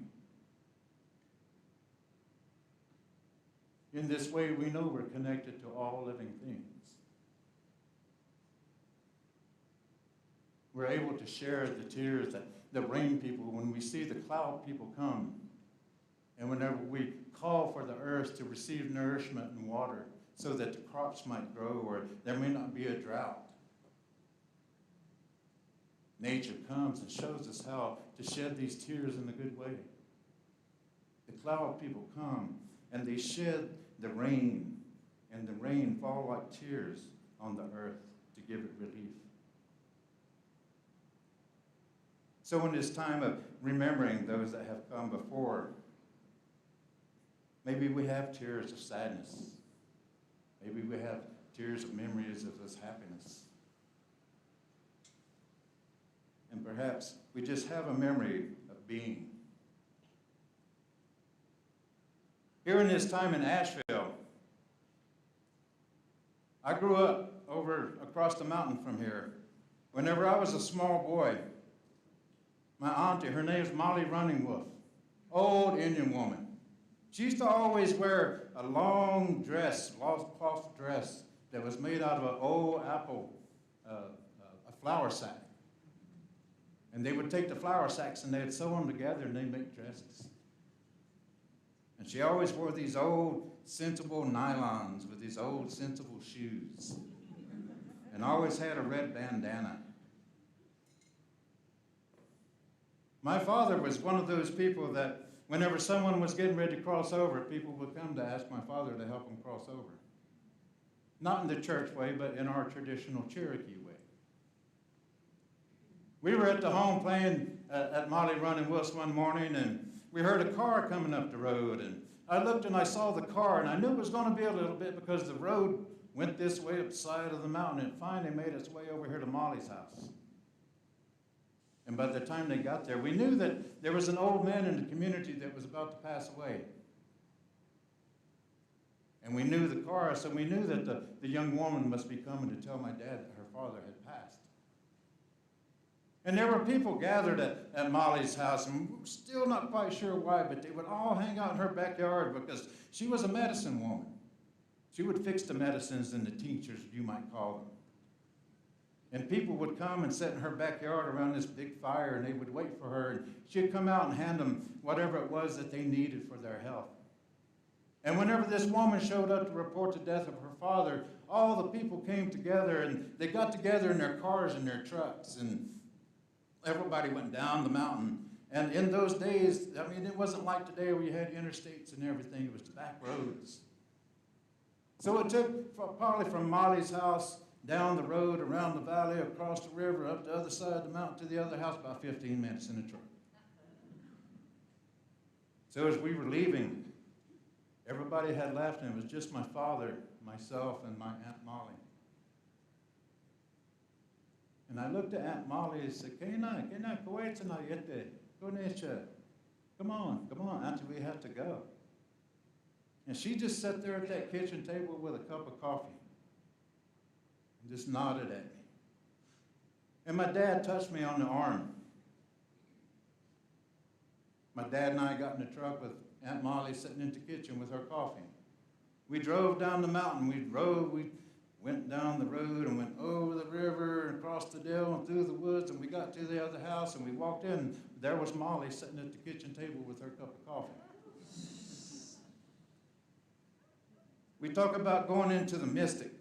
In this way, we know we're connected to all living things. We're able to share the tears that the rain people, when we see the cloud people come, and whenever we call for the earth to receive nourishment and water so that the crops might grow or there may not be a drought. Nature comes and shows us how to shed these tears in a good way. The cloud people come and they shed the rain, and the rain fall like tears on the earth to give it relief. So in this time of remembering those that have come before, maybe we have tears of sadness. Maybe we have tears of memories of this happiness. And perhaps we just have a memory of being. Here in this time in Asheville, I grew up over across the mountain from here. Whenever I was a small boy, my auntie, her name's Molly Running Wolf, old Indian woman. She used to always wear a long dress, cloth dress, that was made out of an old apple, a flour sack. And they would take the flour sacks and they'd sew them together and they'd make dresses. And she always wore these old, sensible nylons with these old, sensible shoes. And always had a red bandana. My father was one of those people that whenever someone was getting ready to cross over, people would come to ask my father to help them cross over. Not in the church way, but in our traditional Cherokee way. We were at the home playing at Molly Run in Wilson one morning, and we heard a car coming up the road. And I looked and I saw the car, and I knew it was going to be a little bit because the road went this way up the side of the mountain, and finally made its way over here to Molly's house. And by the time they got there, we knew that there was an old man in the community that was about to pass away. And we knew the car, so we knew that the young woman must be coming to tell my dad that her father had passed. And there were people gathered at Molly's house, and we're still not quite sure why, but they would all hang out in her backyard because she was a medicine woman. She would fix the medicines and the tinctures, you might call them. And people would come and sit in her backyard around this big fire, and they would wait for her, and she'd come out and hand them whatever it was that they needed for their health. And whenever this woman showed up to report the death of her father, all the people came together, and they got together in their cars and their trucks, and everybody went down the mountain. And in those days, I mean, it wasn't like today where you had interstates and everything. It was the back roads. So it took probably from Molly's house down the road, around the valley, across the river, up the other side of the mountain to the other house, about 15 minutes in a truck. So as we were leaving, everybody had left, and it was just my father, myself, and my Aunt Molly. And I looked at Aunt Molly and said, Kena, koetsana yete, konesha. Come on, Auntie, we have to go. And she just sat there at that kitchen table with a cup of coffee and just nodded at me. And my dad touched me on the arm. My dad and I got in the truck with Aunt Molly sitting in the kitchen with her coffee. We drove down the mountain. We went down the road and went over the river and across the dell and through the woods, and we got to the other house and we walked in. There was Molly sitting at the kitchen table with her cup of coffee. We talk about going into the mystic.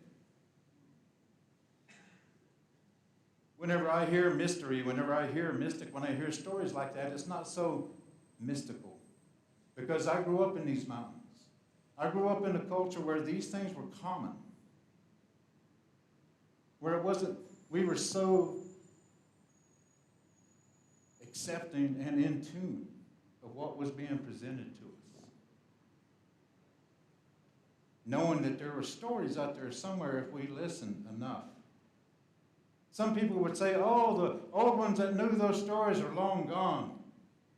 Whenever I hear mystery, whenever I hear mystic, when I hear stories like that, it's not so mystical. Because I grew up in these mountains. I grew up in a culture where these things were common. Where it wasn't, we were so accepting and in tune of what was being presented to us. Knowing that there were stories out there somewhere if we listened enough. Some people would say, oh, the old ones that knew those stories are long gone.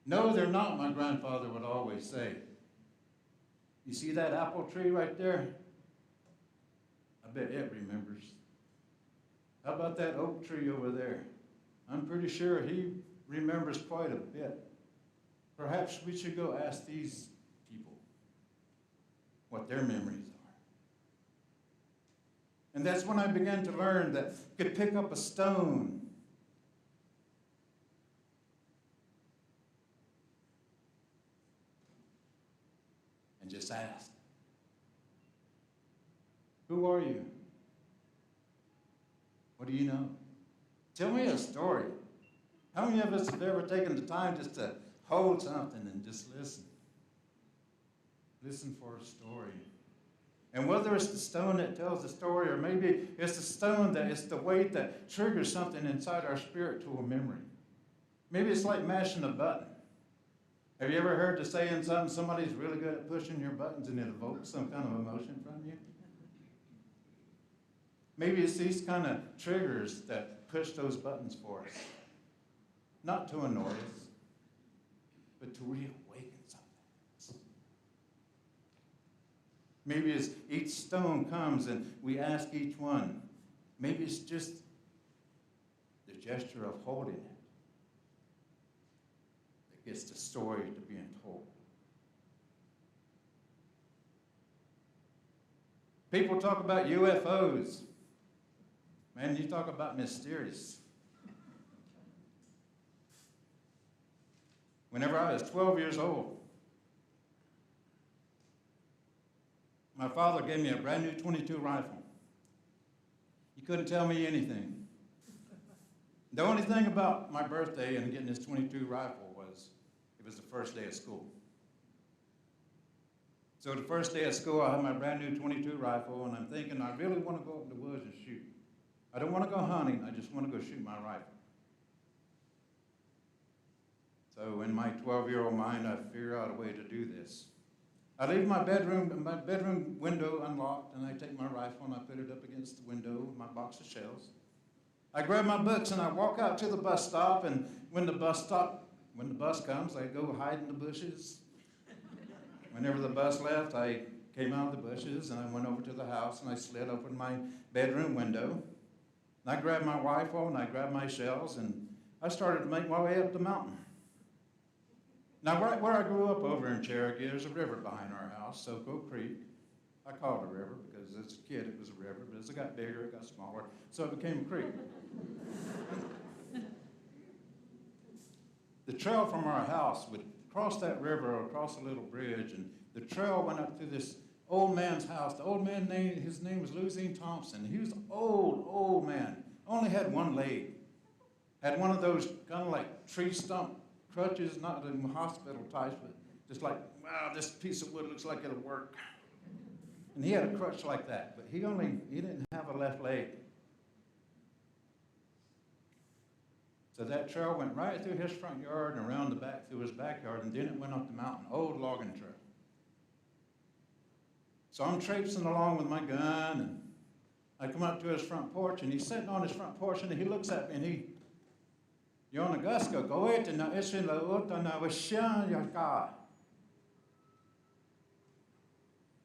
No, they're not, my grandfather would always say. You see that apple tree right there? I bet it remembers. How about that oak tree over there? I'm pretty sure he remembers quite a bit. Perhaps we should go ask these people what their memories are. And that's when I began to learn that I could pick up a stone and just ask, who are you? What do you know? Tell me a story. How many of us have ever taken the time just to hold something and just listen? Listen for a story. And whether it's the stone that tells the story, or maybe it's the stone that is the weight that triggers something inside our spirit to a memory. Maybe it's like mashing a button. Have you ever heard the saying somebody's really good at pushing your buttons and it evokes some kind of emotion from you? Maybe it's these kind of triggers that push those buttons for us. Not to annoy us, but to reawaken something. Maybe as each stone comes and we ask each one, maybe it's just the gesture of holding it that gets the story to being told. People talk about UFOs. Man, you talk about mysterious. Whenever I was 12 years old, my father gave me a brand new .22 rifle. He couldn't tell me anything. The only thing about my birthday and getting this .22 rifle was it was the first day of school. So the first day of school, I had my brand new .22 rifle, and I'm thinking, I really want to go up in the woods and shoot. I don't want to go hunting, I just want to go shoot my rifle. So in my 12-year-old mind, I figure out a way to do this. I leave my bedroom window unlocked, and I take my rifle and I put it up against the window with my box of shells. I grab my books and I walk out to the bus stop, and when the bus comes, I go hide in the bushes. Whenever the bus left, I came out of the bushes and I went over to the house and I slid open my bedroom window. And I grabbed my rifle and I grabbed my shells and I started to make my way up the mountain. Now, right where I grew up over in Cherokee, there's a river behind our house, Soco Creek. I call it a river because as a kid it was a river, but as it got bigger, it got smaller, so it became a creek. The trail from our house would cross that river or across a little bridge, and the trail went up to this old man's house. The old man, his name was Louisine Thompson. He was an old man, only had one leg. Had one of those kind of like tree stump crutches, not the hospital types, but just like, wow, this piece of wood looks like it'll work. And he had a crutch like that, but he didn't have a left leg. So that trail went right through his front yard and around the back through his backyard, and then it went up the mountain, old logging trail. So I'm traipsing along with my gun, and I come up to his front porch, and he's sitting on his front porch, and he looks at me, and he, Yona Guska, go it na isin la uta na washan yaka.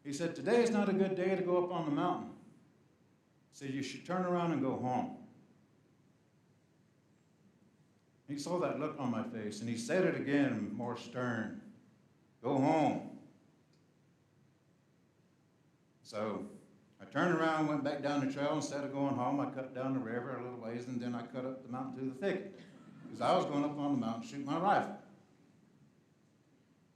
He said, today is not a good day to go up on the mountain. He said, you should turn around and go home. He saw that look on my face, and he said it again, more stern. Go home. So I turned around, went back down the trail. Instead of going home, I cut down the river a little ways, and then I cut up the mountain through the thicket, because I was going up on the mountain to shoot my rifle.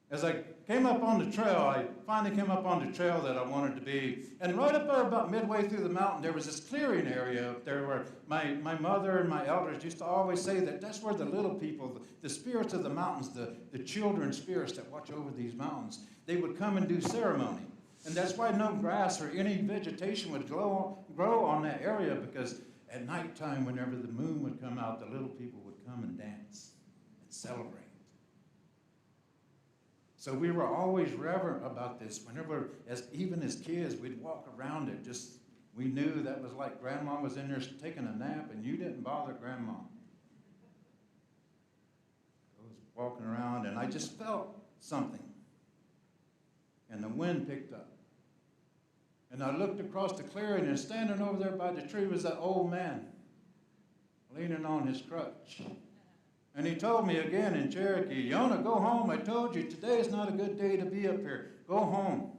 As I came up on the trail, I finally came up on the trail that I wanted to be. And right up there about midway through the mountain, there was this clearing area up there where my mother and my elders used to always say that that's where the little people, the spirits of the mountains, the children spirits that watch over these mountains, they would come and do ceremony. And that's why no grass or any vegetation would grow on that area, because at nighttime, whenever the moon would come out, the little people would come and dance and celebrate. So we were always reverent about this. Whenever, even as kids, we'd walk around it. We knew that was like Grandma was in there taking a nap, and you didn't bother Grandma. I was walking around, and I just felt something. And the wind picked up. And I looked across the clearing, and standing over there by the tree was that old man, leaning on his crutch. And he told me again in Cherokee, Yona, go home. I told you, today is not a good day to be up here. Go home.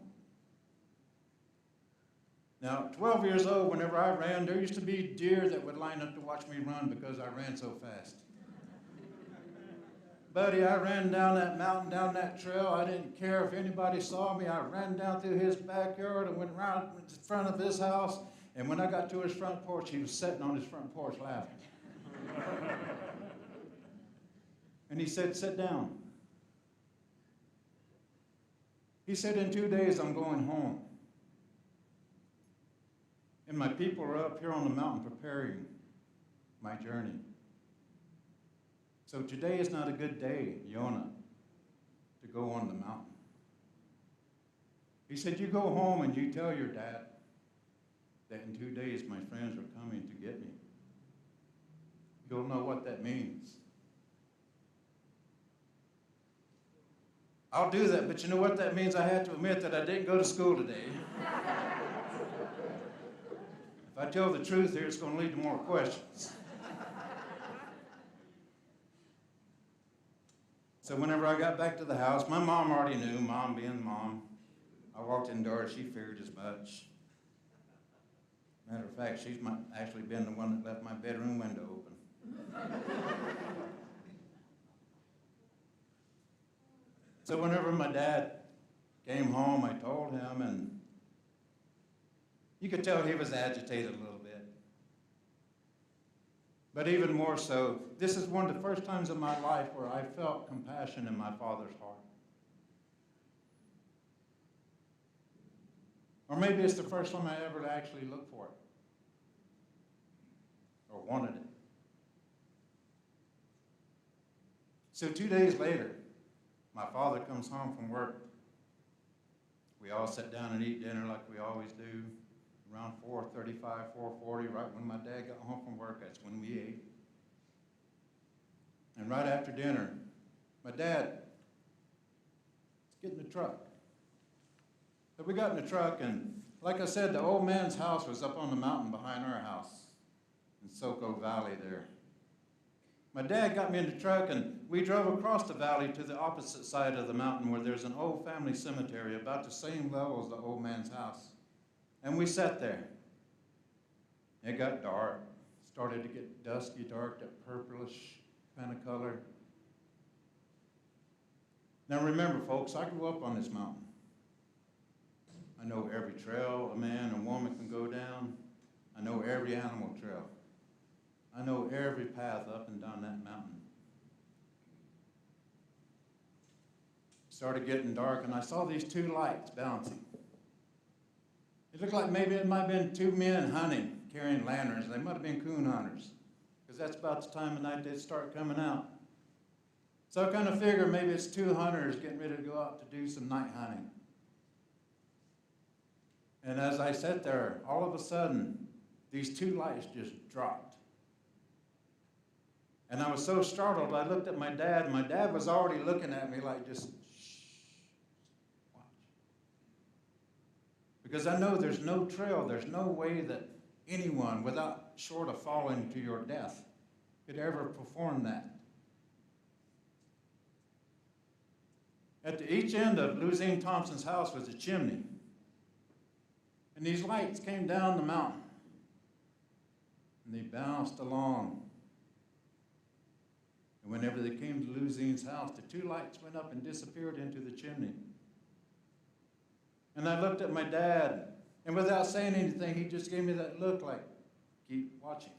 Now, 12 years old, whenever I ran, there used to be deer that would line up to watch me run because I ran so fast. Buddy, I ran down that mountain, down that trail. I didn't care if anybody saw me. I ran down through his backyard and went around in front of his house. And when I got to his front porch, he was sitting on his front porch laughing. And he said, sit down. He said, in 2 days, I'm going home. And my people are up here on the mountain preparing my journey. So today is not a good day, Yona, to go on the mountain. He said, you go home and you tell your dad that in 2 days my friends are coming to get me. You'll know what that means. I'll do that, but you know what that means? I have to admit that I didn't go to school today. If I tell the truth here, it's going to lead to more questions. So whenever I got back to the house, my mom already knew, mom being mom. I walked indoors, she figured as much. Matter of fact, she's actually been the one that left my bedroom window open. So whenever my dad came home, I told him, and you could tell he was agitated a little bit. But even more so, this is one of the first times in my life where I felt compassion in my father's heart. Or maybe it's the first time I ever actually looked for it or wanted it. So 2 days later, my father comes home from work. We all sit down and eat dinner like we always do. Around 4:35, 4:40, right when my dad got home from work, that's when we ate. And right after dinner, my dad, let's get in the truck. So we got in the truck, and like I said, the old man's house was up on the mountain behind our house in Soco Valley there. My dad got me in the truck, and we drove across the valley to the opposite side of the mountain where there's an old family cemetery about the same level as the old man's house. And we sat there. It got dark. Started to get dusky dark, that purplish kind of color. Now remember, folks, I grew up on this mountain. I know every trail a man and woman can go down. I know every animal trail. I know every path up and down that mountain. It started getting dark, and I saw these two lights bouncing. It looked like maybe it might have been two men hunting, carrying lanterns. They might have been coon hunters, because that's about the time of night they'd start coming out. So I kind of figured maybe it's two hunters getting ready to go out to do some night hunting. And as I sat there, all of a sudden, these two lights just dropped. And I was so startled, I looked at my dad, and my dad was already looking at me like just, shh, watch. Because I know there's no trail, there's no way that anyone, without short of falling to your death, could ever perform that. At each end of Luzine Thompson's house was a chimney. And these lights came down the mountain. And they bounced along. And whenever they came to Luzine's house, the two lights went up and disappeared into the chimney. And I looked at my dad, and without saying anything, he just gave me that look like, keep watching.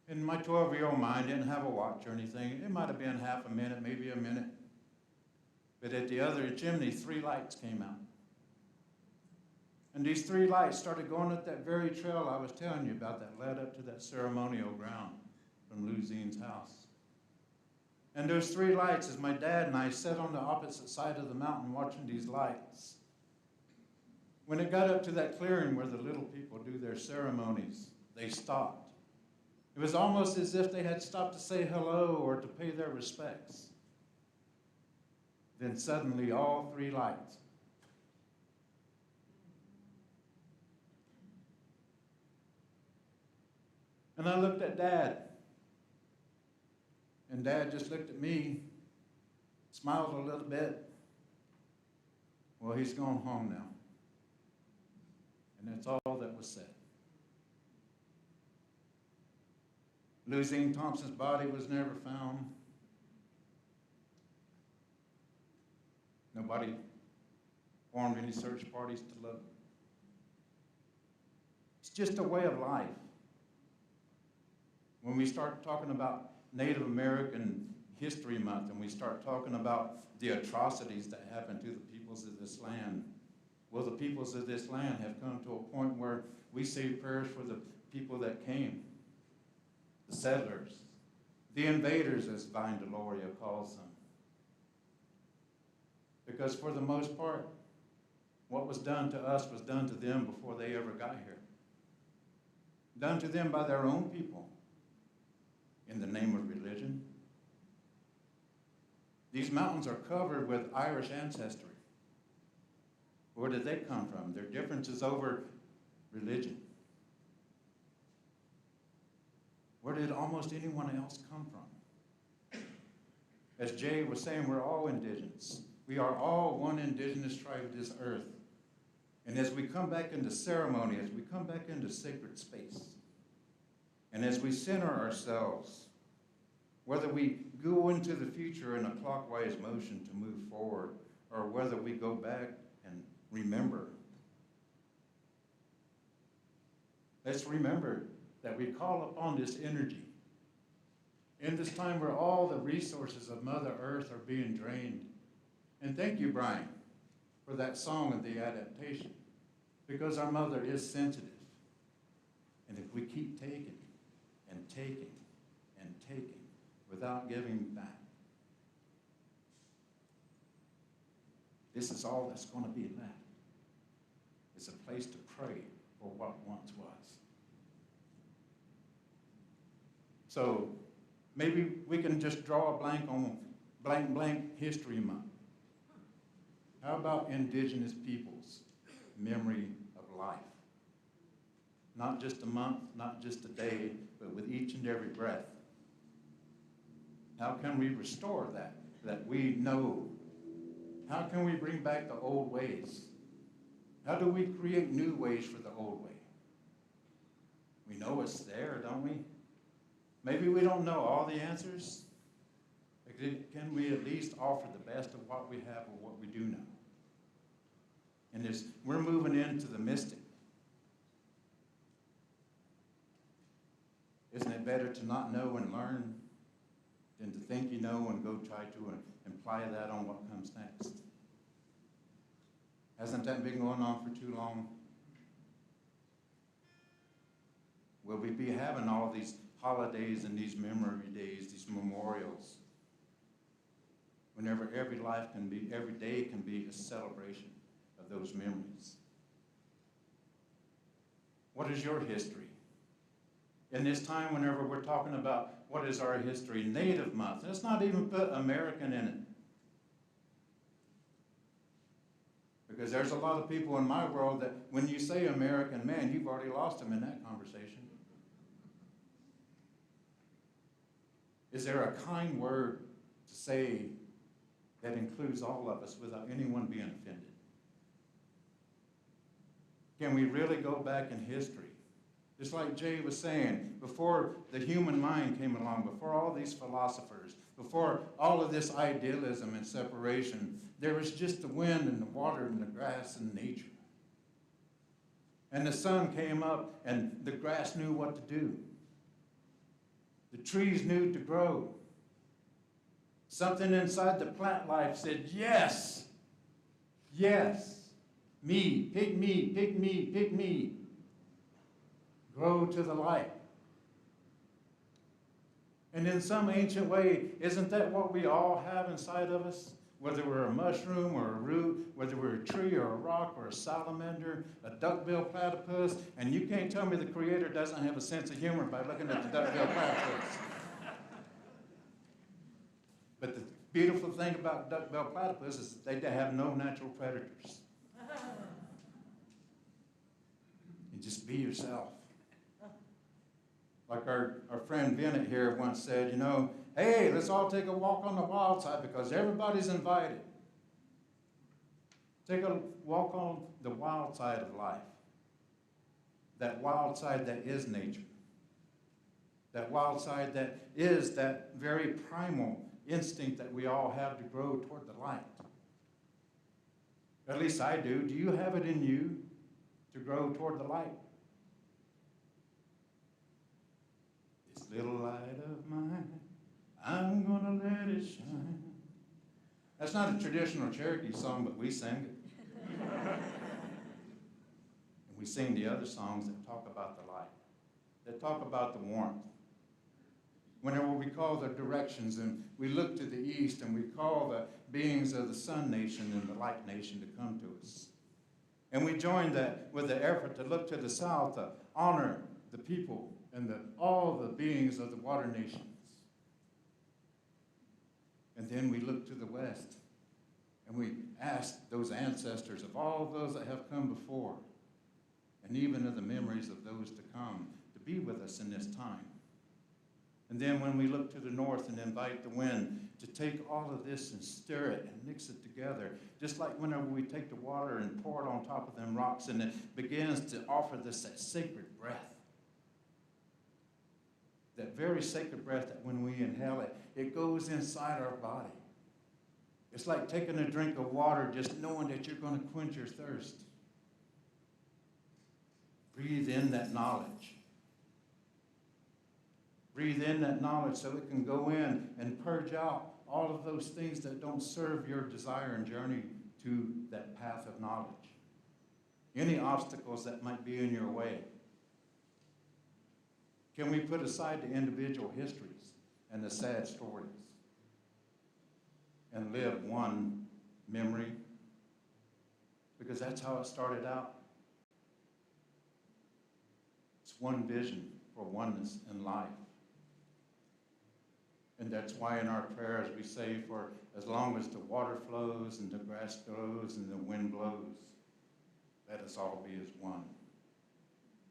In my 12-year-old mind, didn't have a watch or anything. It might have been half a minute, maybe a minute. But at the other chimney, three lights came out. And these three lights started going up that very trail I was telling you about that led up to that ceremonial ground from Luzine's house. And those three lights, as my dad and I sat on the opposite side of the mountain watching these lights, when it got up to that clearing where the little people do their ceremonies, they stopped. It was almost as if they had stopped to say hello or to pay their respects. Then suddenly all three lights. And I looked at Dad. And Dad just looked at me, smiled a little bit. Well, he's gone home now. And that's all that was said. Luzine Thompson's body was never found. Nobody formed any search parties to look. It's just a way of life. When we start talking about Native American History Month and we start talking about the atrocities that happened to the peoples of this land, well, the peoples of this land have come to a point where we say prayers for the people that came, the settlers, the invaders, as Vine Deloria calls them. Because for the most part, what was done to us was done to them before they ever got here. Done to them by their own people in the name of religion. These mountains are covered with Irish ancestry. Where did they come from? Their differences over religion. Where did almost anyone else come from? As Jay was saying, we're all indigenous. We are all one indigenous tribe of this earth. And as we come back into ceremony, as we come back into sacred space, and as we center ourselves, whether we go into the future in a clockwise motion to move forward, or whether we go back and remember. Let's remember that we call upon this energy in this time where all the resources of Mother Earth are being drained. And thank you, Brian, for that song of the adaptation, because our mother is sensitive. And if we keep taking and taking and taking without giving back, this is all that's going to be left. It's a place to pray for what once was. So maybe we can just draw a blank on blank History Month. How about indigenous peoples' memory of life? Not just a month, not just a day, but with each and every breath. How can we restore that we know? How can we bring back the old ways? How do we create new ways for the old way? We know it's there, don't we? Maybe we don't know all the answers. Can we at least offer the best of what we have or what we do know? And we're moving into the mystic. Isn't it better to not know and learn than to think you know and go try to imply that on what comes next? Hasn't that been going on for too long? Will we be having all these holidays and these memory days, these memorials, whenever every day can be a celebration of those memories? What is your history? In this time, whenever we're talking about what is our history, Native Month, let's not even put American in it. Because there's a lot of people in my world that when you say American, man, you've already lost them in that conversation. Is there a kind word to say that includes all of us without anyone being offended? Can we really go back in history? Just like Jay was saying, before the human mind came along, before all these philosophers, before all of this idealism and separation, there was just the wind and the water and the grass and nature. And the sun came up and the grass knew what to do. The trees knew to grow. Something inside the plant life said, yes, yes, me, pick me, pick me, pick me. Grow to the light. And in some ancient way, isn't that what we all have inside of us? Whether we're a mushroom or a root, whether we're a tree or a rock or a salamander, a duck-billed platypus, and you can't tell me the Creator doesn't have a sense of humor by looking at the duck-billed platypus. But the beautiful thing about duck-billed platypus is they have no natural predators. And just be yourself. Like our friend Bennett here once said, you know, hey, let's all take a walk on the wild side because everybody's invited. Take a walk on the wild side of life. That wild side that is nature. That wild side that is that very primal instinct that we all have to grow toward the light. At least I do. Do you have it in you to grow toward the light? This little light of mine, I'm gonna let it shine. That's not a traditional Cherokee song, but we sing it. And we sing the other songs that talk about the light, that talk about the warmth. Whenever we call the directions and we look to the east and we call the beings of the Sun Nation and the Light Nation to come to us. And we join that with the effort to look to the south to honor the people and all the beings of the water nations. And then we look to the west and we ask those ancestors of all those that have come before and even of the memories of those to come to be with us in this time. And then when we look to the north and invite the wind to take all of this and stir it and mix it together, just like whenever we take the water and pour it on top of them rocks and it begins to offer this that sacred breath. that very sacred breath that when we inhale it, it goes inside our body. It's like taking a drink of water, just knowing that you're going to quench your thirst. Breathe in that knowledge. Breathe in that knowledge so it can go in and purge out all of those things that don't serve your desire and journey to that path of knowledge. Any obstacles that might be in your way. Can we put aside the individual histories and the sad stories and live one memory? Because that's how it started out. It's one vision for oneness in life. And that's why in our prayers we say, for as long as the water flows and the grass grows and the wind blows, let us all be as one.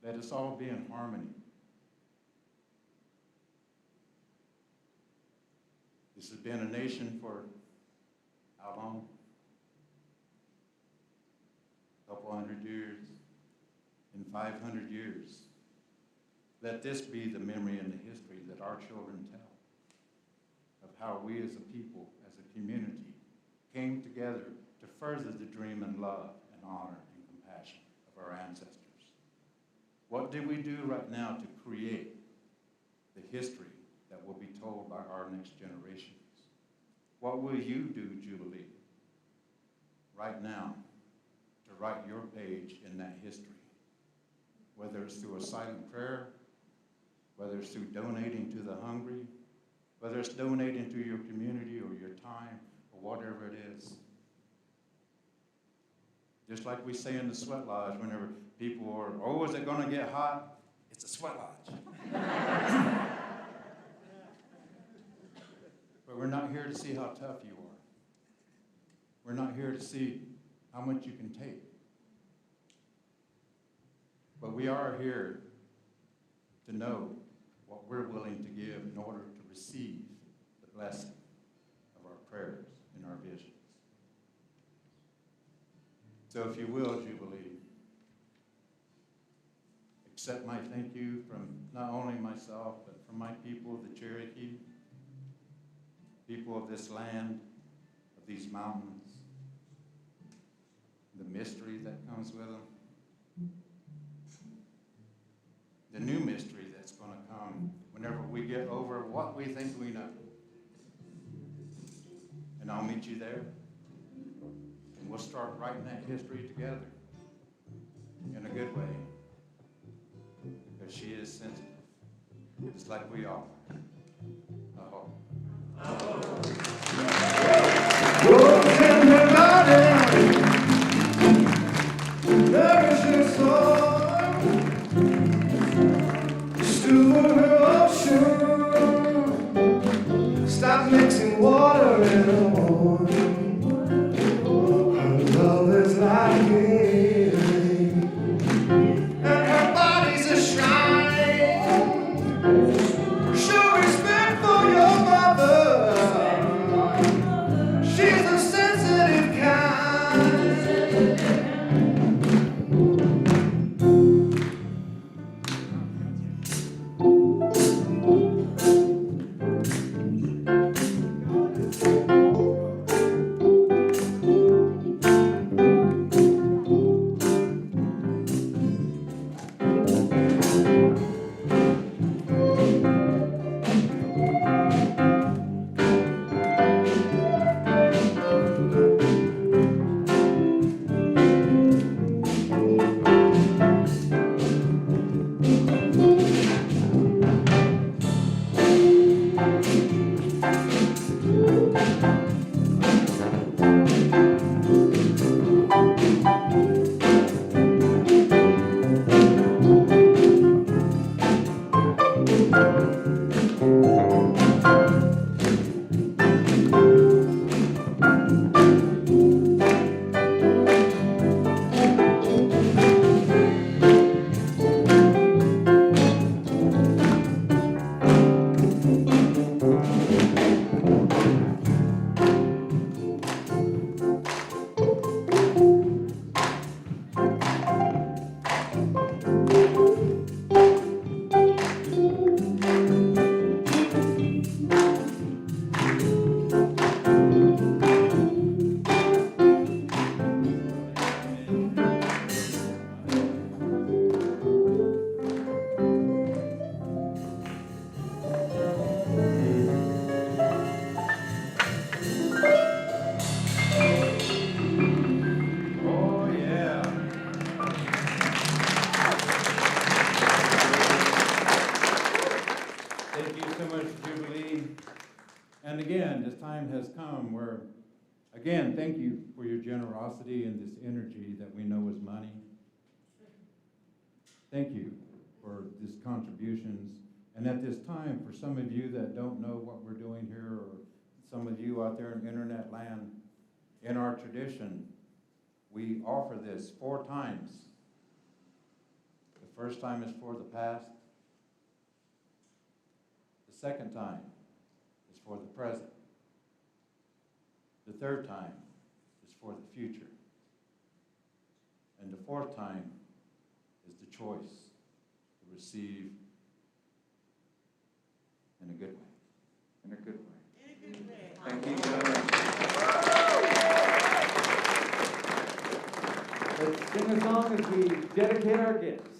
Let us all be in harmony. This has been a nation for how long? A couple hundred years. In 500 years. Let this be the memory and the history that our children tell of how we as a people, as a community, came together to further the dream and love and honor and compassion of our ancestors. What did we do right now to create the history that will be told by our next generations? What will you do, Jubilee, right now to write your page in that history? Whether it's through a silent prayer, whether it's through donating to the hungry, whether it's donating to your community or your time or whatever it is. Just like we say in the sweat lodge whenever people are, oh, is it going to get hot? It's a sweat lodge. But we're not here to see how tough you are. We're not here to see how much you can take. But we are here to know what we're willing to give in order to receive the blessing of our prayers and our visions. So if you will, Jubilee, accept my thank you from not only myself, but from my people, the Cherokee, people of this land, of these mountains, the mystery that comes with them, the new mystery that's going to come whenever we get over what we think we know. And I'll meet you there. And we'll start writing that history together in a good way. Because she is sensitive, just like we are. I hope. Rose in the garden, nourish your soul. Steward her ocean, stop mixing water in the morning. Her love is like healing, and her body's a shrine. Show respect for your mother. She's a sensitive kind. Thank you so much, Jubilee. And again, this time has come where, again, thank you for your generosity and this energy that we know is money. Thank you for these contributions. And at this time, for some of you that don't know what we're doing here, or some of you out there in internet land, in our tradition, we offer this 4 times. The first time is for the past. The second time is for the present. The third time is for the future. And the 4th time is the choice to receive in a good way. In a good way. Thank you, Yona. Let's sing a song as we dedicate our gifts.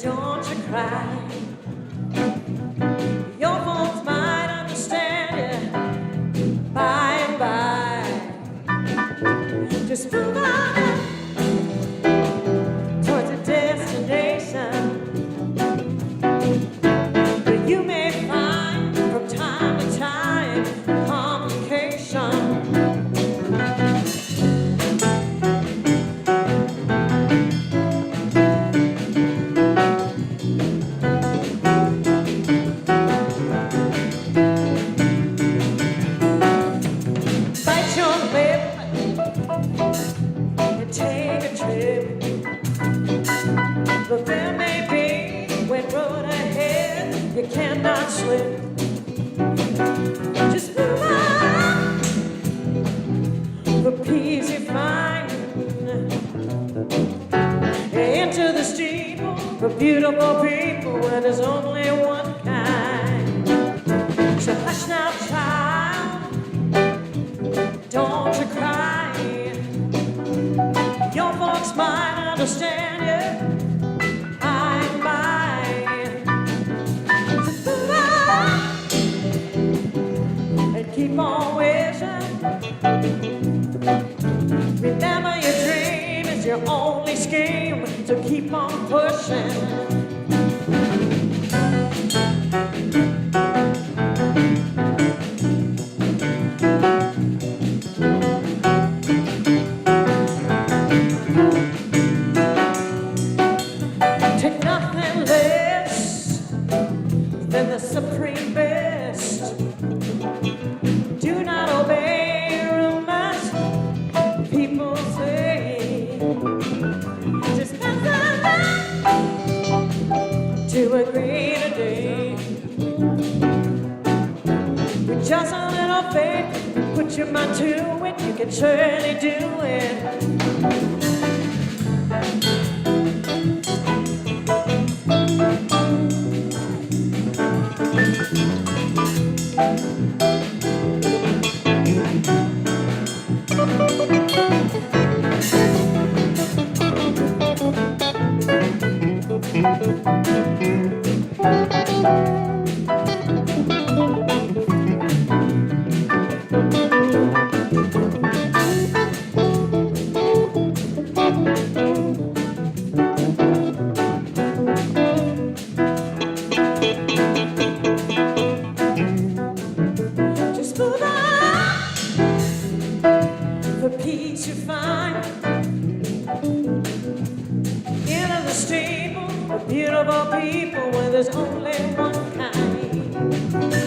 Don't you cry. Your folks might understand you by and by. Just move on towards a destination. But you may find from time to time complication. But there may be when road ahead you cannot slip. Just move on, the peace you find into the street for beautiful people where there's only one kind. So hush now, child, don't you cry. Your folks might understand you. Keep on wishing. Remember your dream is your only scheme, so keep on pushing. Take nothing less than the supreme best. Do not obey rumors people say. put your mind to it, you can surely do it. Just move on for peace you find. Into the stable of beautiful people where there's only one kind.